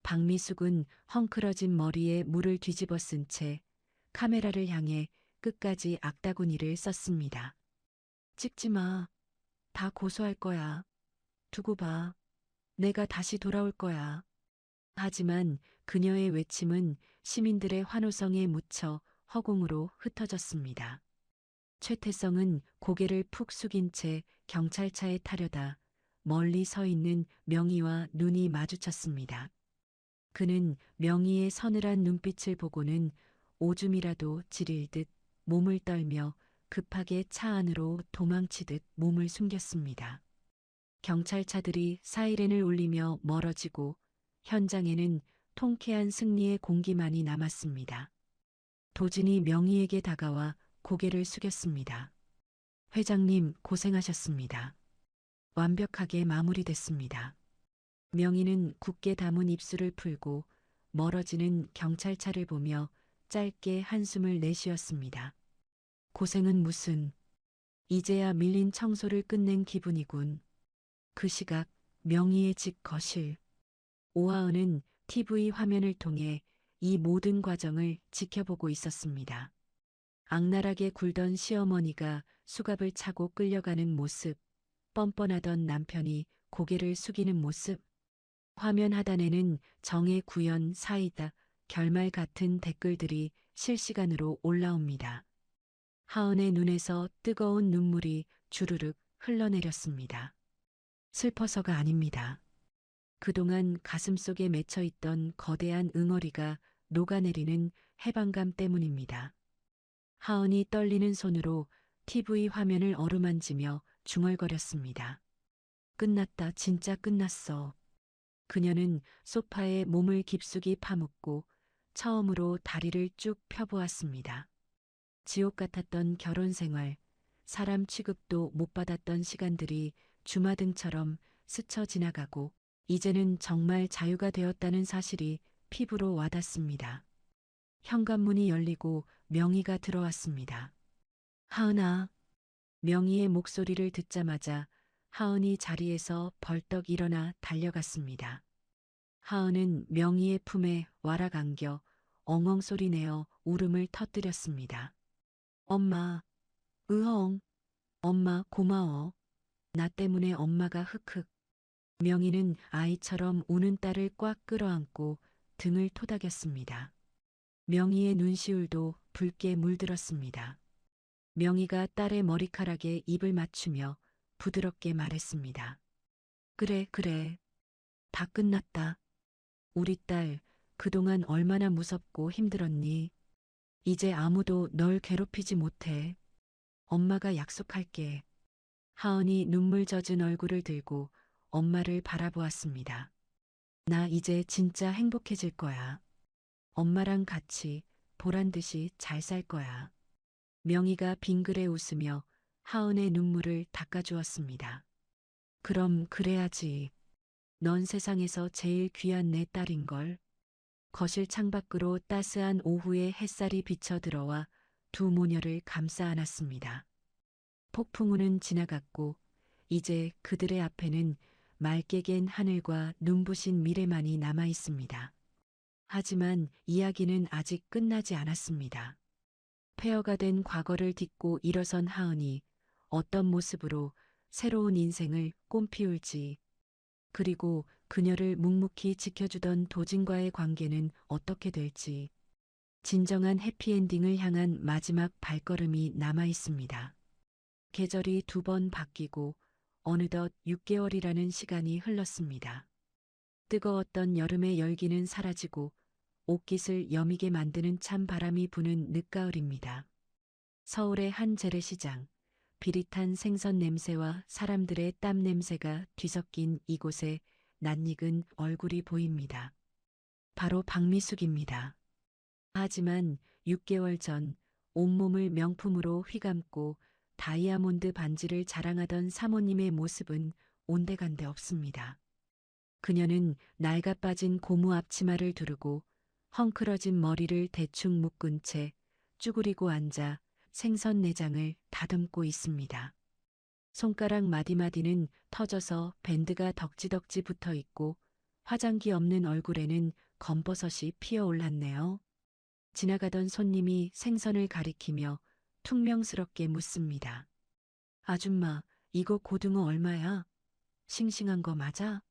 박미숙은 헝클어진 머리에 물을 뒤집어 쓴 채 카메라를 향해 끝까지 악다구니를 썼습니다. 찍지 마. 다 고소할 거야. 두고 봐. 내가 다시 돌아올 거야. 하지만 그녀의 외침은 시민들의 환호성에 묻혀 허공으로 흩어졌습니다. 최태성은 고개를 푹 숙인 채 경찰차에 타려다 멀리 서 있는 명희와 눈이 마주쳤습니다. 그는 명희의 서늘한 눈빛을 보고는 오줌이라도 지릴 듯 몸을 떨며 급하게 차 안으로 도망치듯 몸을 숨겼습니다. 경찰차들이 사이렌을 울리며 멀어지고 현장에는 통쾌한 승리의 공기만이 남았습니다. 도진이 명희에게 다가와 고개를 숙였습니다. 회장님 고생하셨습니다. 완벽하게 마무리됐습니다. 명희는 굳게 담은 입술을 풀고 멀어지는 경찰차를 보며 짧게 한숨을 내쉬었습니다. 고생은 무슨, 이제야 밀린 청소를 끝낸 기분이군. 그 시각 명희의 집 거실. 오하은은 TV 화면을 통해 이 모든 과정을 지켜보고 있었습니다. 악랄하게 굴던 시어머니가 수갑을 차고 끌려가는 모습, 뻔뻔하던 남편이 고개를 숙이는 모습. 화면 하단에는 정의 구현 사이다 결말 같은 댓글들이 실시간으로 올라옵니다. 하은의 눈에서 뜨거운 눈물이 주르륵 흘러내렸습니다. 슬퍼서가 아닙니다. 그동안 가슴속에 맺혀 있던 거대한 응어리가 녹아내리는 해방감 때문입니다. 하은이 떨리는 손으로 TV 화면을 어루만지며 중얼거렸습니다. 끝났다, 진짜 끝났어. 그녀는 소파에 몸을 깊숙이 파묻고 처음으로 다리를 쭉 펴보았습니다. 지옥 같았던 결혼 생활, 사람 취급도 못 받았던 시간들이 주마등처럼 스쳐 지나가고 이제는 정말 자유가 되었다는 사실이 피부로 와닿습니다. 현관문이 열리고 명희가 들어왔습니다. 하은아. 명희의 목소리를 듣자마자 하은이 자리에서 벌떡 일어나 달려갔습니다. 하은은 명희의 품에 와락 안겨 엉엉 소리 내어 울음을 터뜨렸습니다. 엄마, 으엉, 엄마 고마워. 나 때문에 엄마가 흑흑. 명희는 아이처럼 우는 딸을 꽉 끌어안고 등을 토닥였습니다. 명희의 눈시울도 붉게 물들었습니다. 명희가 딸의 머리카락에 입을 맞추며 부드럽게 말했습니다. 그래, 그래. 다 끝났다. 우리 딸, 그동안 얼마나 무섭고 힘들었니? 이제 아무도 널 괴롭히지 못해. 엄마가 약속할게. 하은이 눈물 젖은 얼굴을 들고 엄마를 바라보았습니다. 나 이제 진짜 행복해질 거야. 엄마랑 같이 보란 듯이 잘 살 거야. 명희가 빙그레 웃으며 하은의 눈물을 닦아주었습니다. 그럼 그래야지. 넌 세상에서 제일 귀한 내 딸인걸. 거실 창밖으로 따스한 오후의 햇살이 비쳐 들어와 두 모녀를 감싸 안았습니다. 폭풍우는 지나갔고 이제 그들의 앞에는 맑게 갠 하늘과 눈부신 미래만이 남아 있습니다. 하지만 이야기는 아직 끝나지 않았습니다. 폐허가 된 과거를 딛고 일어선 하은이 어떤 모습으로 새로운 인생을 꽃피울지, 그리고 그녀를 묵묵히 지켜주던 도진과의 관계는 어떻게 될지, 진정한 해피엔딩을 향한 마지막 발걸음이 남아 있습니다. 계절이 두 번 바뀌고 어느덧 6개월이라는 시간이 흘렀습니다. 뜨거웠던 여름의 열기는 사라지고 옷깃을 여미게 만드는 찬 바람이 부는 늦가을입니다. 서울의 한 재래시장, 비릿한 생선 냄새와 사람들의 땀 냄새가 뒤섞인 이곳에 낯익은 얼굴이 보입니다. 바로 박미숙입니다. 하지만 6개월 전 온몸을 명품으로 휘감고 다이아몬드 반지를 자랑하던 사모님의 모습은 온데간데 없습니다. 그녀는 낡아 빠진 고무 앞치마를 두르고 헝클어진 머리를 대충 묶은 채 쭈그리고 앉아 생선 내장을 다듬고 있습니다. 손가락 마디마디는 터져서 밴드가 덕지덕지 붙어 있고 화장기 없는 얼굴에는 검버섯이 피어올랐네요. 지나가던 손님이 생선을 가리키며 퉁명스럽게 묻습니다. 아줌마, 이거 고등어 얼마야? 싱싱한 거 맞아?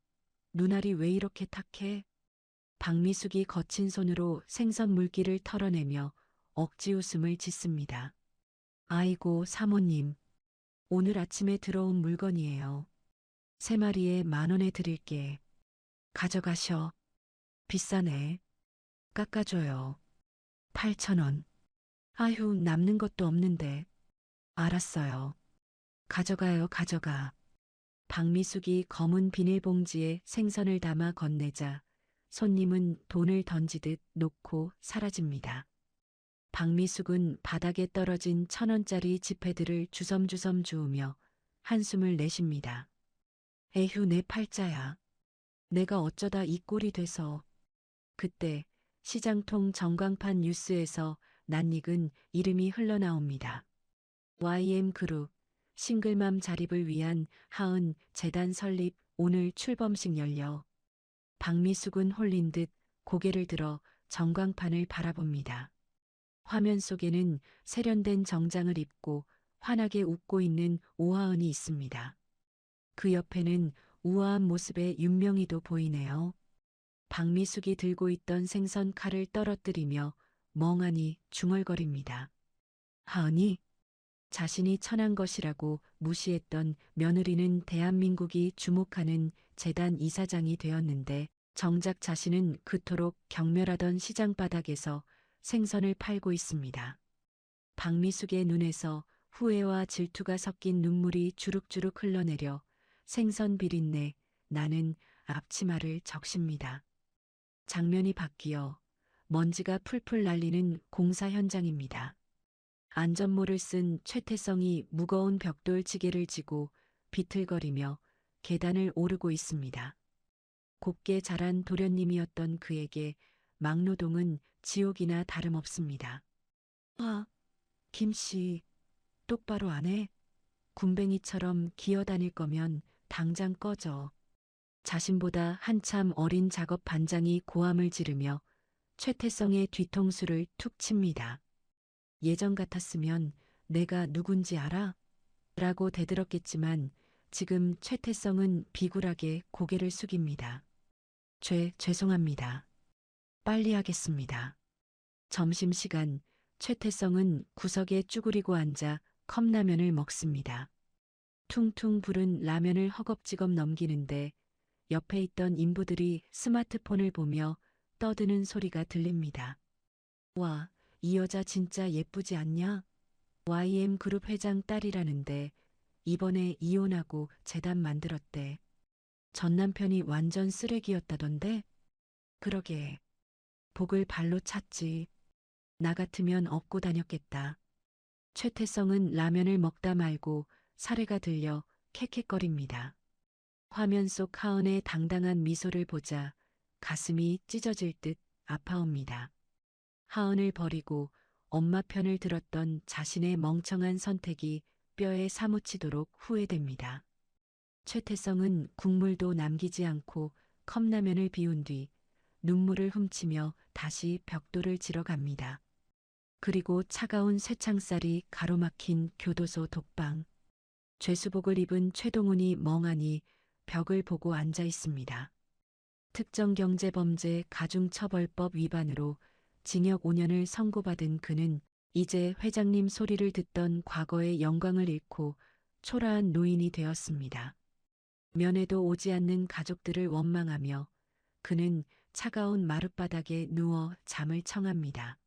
눈알이 왜 이렇게 탁해? 박미숙이 거친 손으로 생선 물기를 털어내며 억지 웃음을 짓습니다. 아이고, 사모님. 오늘 아침에 들어온 물건이에요. 3마리에 10,000원에 드릴게. 가져가셔. 비싸네. 깎아줘요. 8,000원. 아휴, 남는 것도 없는데. 알았어요. 가져가요, 가져가. 박미숙이 검은 비닐봉지에 생선을 담아 건네자 손님은 돈을 던지듯 놓고 사라집니다. 박미숙은 바닥에 떨어진 1,000원짜리 지폐들을 주섬주섬 주우며 한숨을 내쉽니다. 에휴, 내 팔자야. 내가 어쩌다 이 꼴이 돼서. 그때 시장통 전광판 뉴스에서 낯익은 이름이 흘러나옵니다. YM그룹 싱글맘 자립을 위한 하은 재단 설립 오늘 출범식 열려. 박미숙은 홀린 듯 고개를 들어 전광판을 바라봅니다. 화면 속에는 세련된 정장을 입고 환하게 웃고 있는 오하은이 있습니다. 그 옆에는 우아한 모습의 윤명희도 보이네요. 박미숙이 들고 있던 생선 칼을 떨어뜨리며 멍하니 중얼거립니다. 하은이? 자신이 천한 것이라고 무시했던 며느리는 대한민국이 주목하는 재단 이사장이 되었는데 정작 자신은 그토록 경멸하던 시장 바닥에서 생선을 팔고 있습니다. 박미숙의 눈에서 후회와 질투가 섞인 눈물이 주룩주룩 흘러내려 생선 비린내 나는 앞치마를 적십니다. 장면이 바뀌어 먼지가 풀풀 날리는 공사 현장입니다. 안전모를 쓴 최태성이 무거운 벽돌 지게를 지고 비틀거리며 계단을 오르고 있습니다. 곱게 자란 도련님이었던 그에게 막노동은 지옥이나 다름없습니다. 아, 김씨, 똑바로 안 해? 군뱅이처럼 기어다닐 거면 당장 꺼져. 자신보다 한참 어린 작업 반장이 고함을 지르며 최태성의 뒤통수를 툭 칩니다. 예전 같았으면 내가 누군지 알아? 라고 대들었겠지만 지금 최태성은 비굴하게 고개를 숙입니다. 죄송합니다. 빨리 하겠습니다. 점심시간 최태성은 구석에 쭈그리고 앉아 컵라면을 먹습니다. 퉁퉁 부른 라면을 허겁지겁 넘기는데 옆에 있던 인부들이 스마트폰을 보며 떠드는 소리가 들립니다. 와, 이 여자 진짜 예쁘지 않냐? YM그룹 회장 딸이라는데 이번에 이혼하고 재단 만들었대. 전 남편이 완전 쓰레기였다던데? 그러게. 복을 발로 찼지. 나 같으면 업고 다녔겠다. 최태성은 라면을 먹다 말고 사례가 들려 캑캑거립니다. 화면 속 하은의 당당한 미소를 보자 가슴이 찢어질 듯 아파옵니다. 하은을 버리고 엄마 편을 들었던 자신의 멍청한 선택이 뼈에 사무치도록 후회됩니다. 최태성은 국물도 남기지 않고 컵라면을 비운 뒤 눈물을 훔치며 다시 벽돌을 지러 갑니다. 그리고 차가운 쇠창살이 가로막힌 교도소 독방. 죄수복을 입은 최동훈이 멍하니 벽을 보고 앉아 있습니다. 특정경제범죄 가중처벌법 위반으로 징역 5년을 선고받은 그는 이제 회장님 소리를 듣던 과거의 영광을 잃고 초라한 노인이 되었습니다. 면회도 오지 않는 가족들을 원망하며 그는 차가운 마룻바닥에 누워 잠을 청합니다.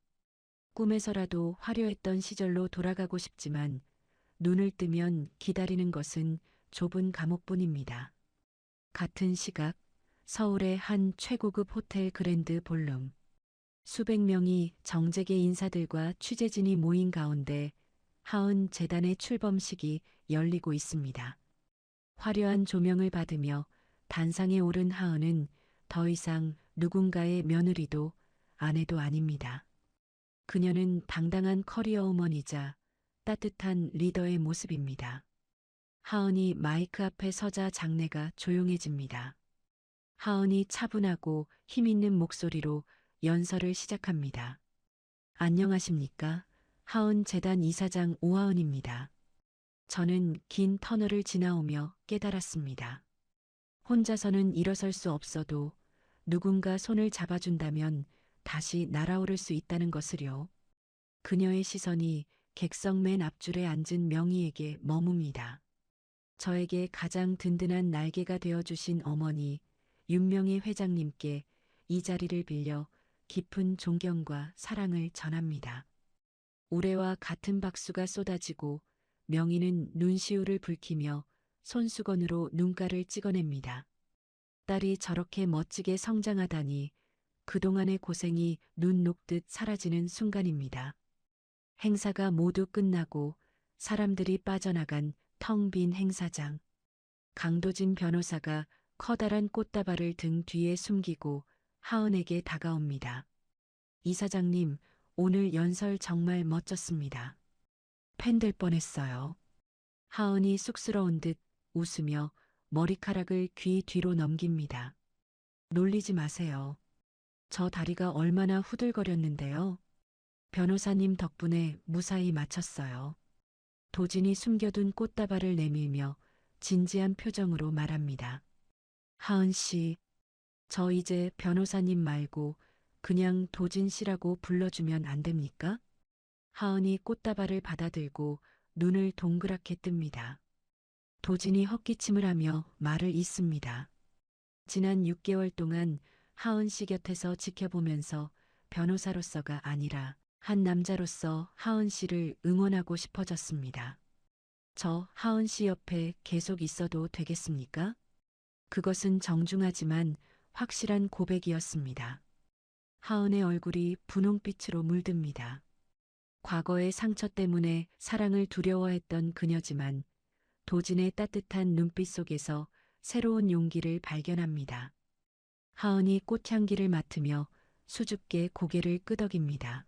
꿈에서라도 화려했던 시절로 돌아가고 싶지만 눈을 뜨면 기다리는 것은 좁은 감옥뿐입니다. 같은 시각 서울의 한 최고급 호텔 그랜드 볼룸. 수백 명이 정재계 인사들과 취재진이 모인 가운데 하은 재단의 출범식이 열리고 있습니다. 화려한 조명을 받으며 단상에 오른 하은은 더 이상 누군가의 며느리도 아내도 아닙니다. 그녀는 당당한 커리어 우먼이자 따뜻한 리더의 모습입니다. 하은이 마이크 앞에 서자 장내가 조용해집니다. 하은이 차분하고 힘있는 목소리로 연설을 시작합니다. 안녕하십니까? 하은 재단 이사장 오하은입니다. 저는 긴 터널을 지나오며 깨달았습니다. 혼자서는 일어설 수 없어도 누군가 손을 잡아준다면 다시 날아오를 수 있다는 것을요. 그녀의 시선이 객석 맨 앞줄에 앉은 명희에게 머뭅니다. 저에게 가장 든든한 날개가 되어주신 어머니 윤명희 회장님께 이 자리를 빌려 깊은 존경과 사랑을 전합니다. 우레와 같은 박수가 쏟아지고 명희는 눈시울을 붉히며 손수건으로 눈가를 찍어냅니다. 딸이 저렇게 멋지게 성장하다니 그동안의 고생이 눈 녹듯 사라지는 순간입니다. 행사가 모두 끝나고 사람들이 빠져나간 텅 빈 행사장. 강도진 변호사가 커다란 꽃다발을 등 뒤에 숨기고 하은에게 다가옵니다. 이사장님, 오늘 연설 정말 멋졌습니다. 팬 될 뻔했어요. 하은이 쑥스러운 듯 웃으며 머리카락을 귀 뒤로 넘깁니다. 놀리지 마세요. 저 다리가 얼마나 후들거렸는데요. 변호사님 덕분에 무사히 마쳤어요. 도진이 숨겨둔 꽃다발을 내밀며 진지한 표정으로 말합니다. 하은 씨, 저 이제 변호사님 말고 그냥 도진 씨라고 불러주면 안 됩니까? 하은이 꽃다발을 받아들고 눈을 동그랗게 뜹니다. 도진이 헛기침을 하며 말을 잇습니다. 지난 6개월 동안 하은 씨 곁에서 지켜보면서 변호사로서가 아니라 한 남자로서 하은 씨를 응원하고 싶어졌습니다. 저 하은 씨 옆에 계속 있어도 되겠습니까? 그것은 정중하지만 확실한 고백이었습니다. 하은의 얼굴이 분홍빛으로 물듭니다. 과거의 상처 때문에 사랑을 두려워했던 그녀지만 도진의 따뜻한 눈빛 속에서 새로운 용기를 발견합니다. 하은이 꽃향기를 맡으며 수줍게 고개를 끄덕입니다.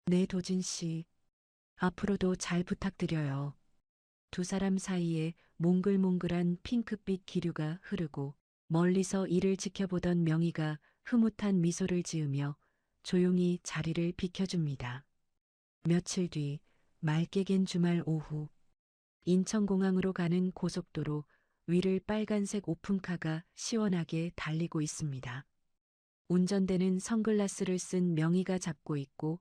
네, 도진 씨. 앞으로도 잘 부탁드려요. 두 사람 사이에 몽글몽글한 핑크빛 기류가 흐르고 멀리서 이를 지켜보던 명희가 흐뭇한 미소를 지으며 조용히 자리를 비켜줍니다. 며칠 뒤 맑게 갠 주말 오후 인천공항으로 가는 고속도로 위를 빨간색 오픈카가 시원하게 달리고 있습니다. 운전대는 선글라스를 쓴 명희가 잡고 있고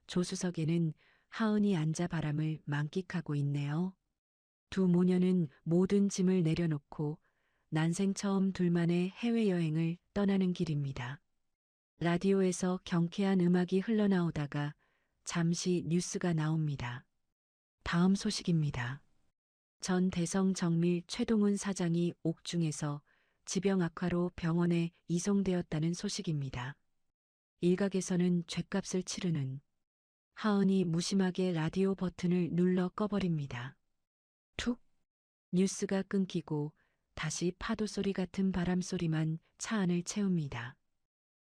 조수석에는 하은이 앉아 바람을 만끽하고 있네요. 두 모녀는 모든 짐을 내려놓고 난생 처음 둘만의 해외여행을 떠나는 길입니다. 라디오에서 경쾌한 음악이 흘러나오다가 잠시 뉴스가 나옵니다. 다음 소식입니다. 전 대성 정밀 최동훈 사장이 옥중에서 지병 악화로 병원에 이송되었다는 소식입니다. 일각에서는 죗값을 치르는 하은이 무심하게 라디오 버튼을 눌러 꺼버립니다. 툭! 뉴스가 끊기고 다시 파도 소리 같은 바람 소리만 차 안을 채웁니다.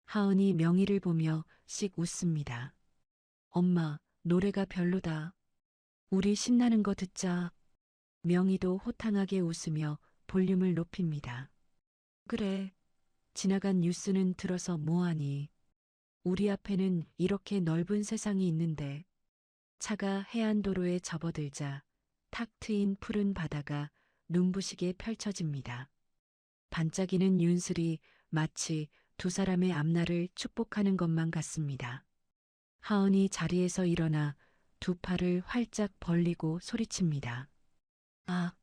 하은이 명희를 보며 씩 웃습니다. 엄마, 노래가 별로다. 우리 신나는 거 듣자. 명희도 호탕하게 웃으며 볼륨을 높입니다. 그래, 지나간 뉴스는 들어서 뭐하니. 우리 앞에는 이렇게 넓은 세상이 있는데. 차가 해안도로에 접어들자 탁 트인 푸른 바다가 눈부시게 펼쳐집니다. 반짝이는 윤슬이 마치 두 사람의 앞날을 축복하는 것만 같습니다. 하은이 자리에서 일어나 두 팔을 활짝 벌리고 소리칩니다. 아,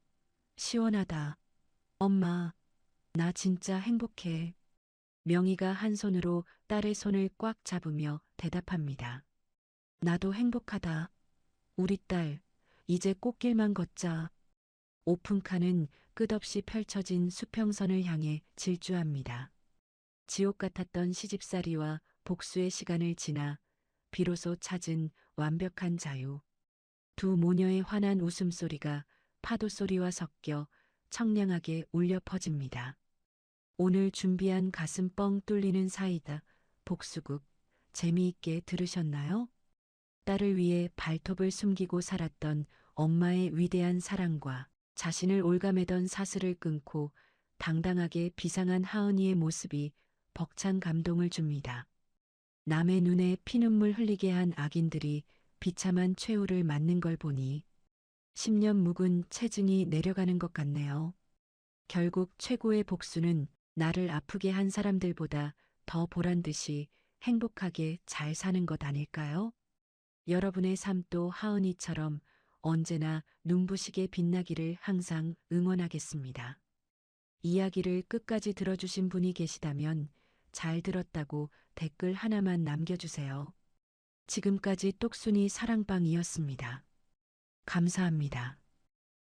시원하다. 엄마, 나 진짜 행복해. 명희가 한 손으로 딸의 손을 꽉 잡으며 대답합니다. 나도 행복하다. 우리 딸, 이제 꽃길만 걷자. 오픈카는 끝없이 펼쳐진 수평선을 향해 질주합니다. 지옥 같았던 시집살이와 복수의 시간을 지나 비로소 찾은 완벽한 자유. 두 모녀의 환한 웃음소리가 파도 소리와 섞여 청량하게 울려 퍼집니다. 오늘 준비한 가슴 뻥 뚫리는 사이다 복수극 재미있게 들으셨나요? 딸을 위해 발톱을 숨기고 살았던 엄마의 위대한 사랑과 자신을 올가매던 사슬을 끊고 당당하게 비상한 하은이의 모습이 벅찬 감동을 줍니다. 남의 눈에 피눈물 흘리게 한 악인들이 비참한 최후를 맞는 걸 보니 10년 묵은 체증이 내려가는 것 같네요. 결국 최고의 복수는 나를 아프게 한 사람들보다 더 보란 듯이 행복하게 잘 사는 것 아닐까요? 여러분의 삶도 하은이처럼 언제나 눈부시게 빛나기를 항상 응원하겠습니다. 이야기를 끝까지 들어주신 분이 계시다면 잘 들었다고 댓글 하나만 남겨주세요. 지금까지 똑순이 사랑방이었습니다. 감사합니다.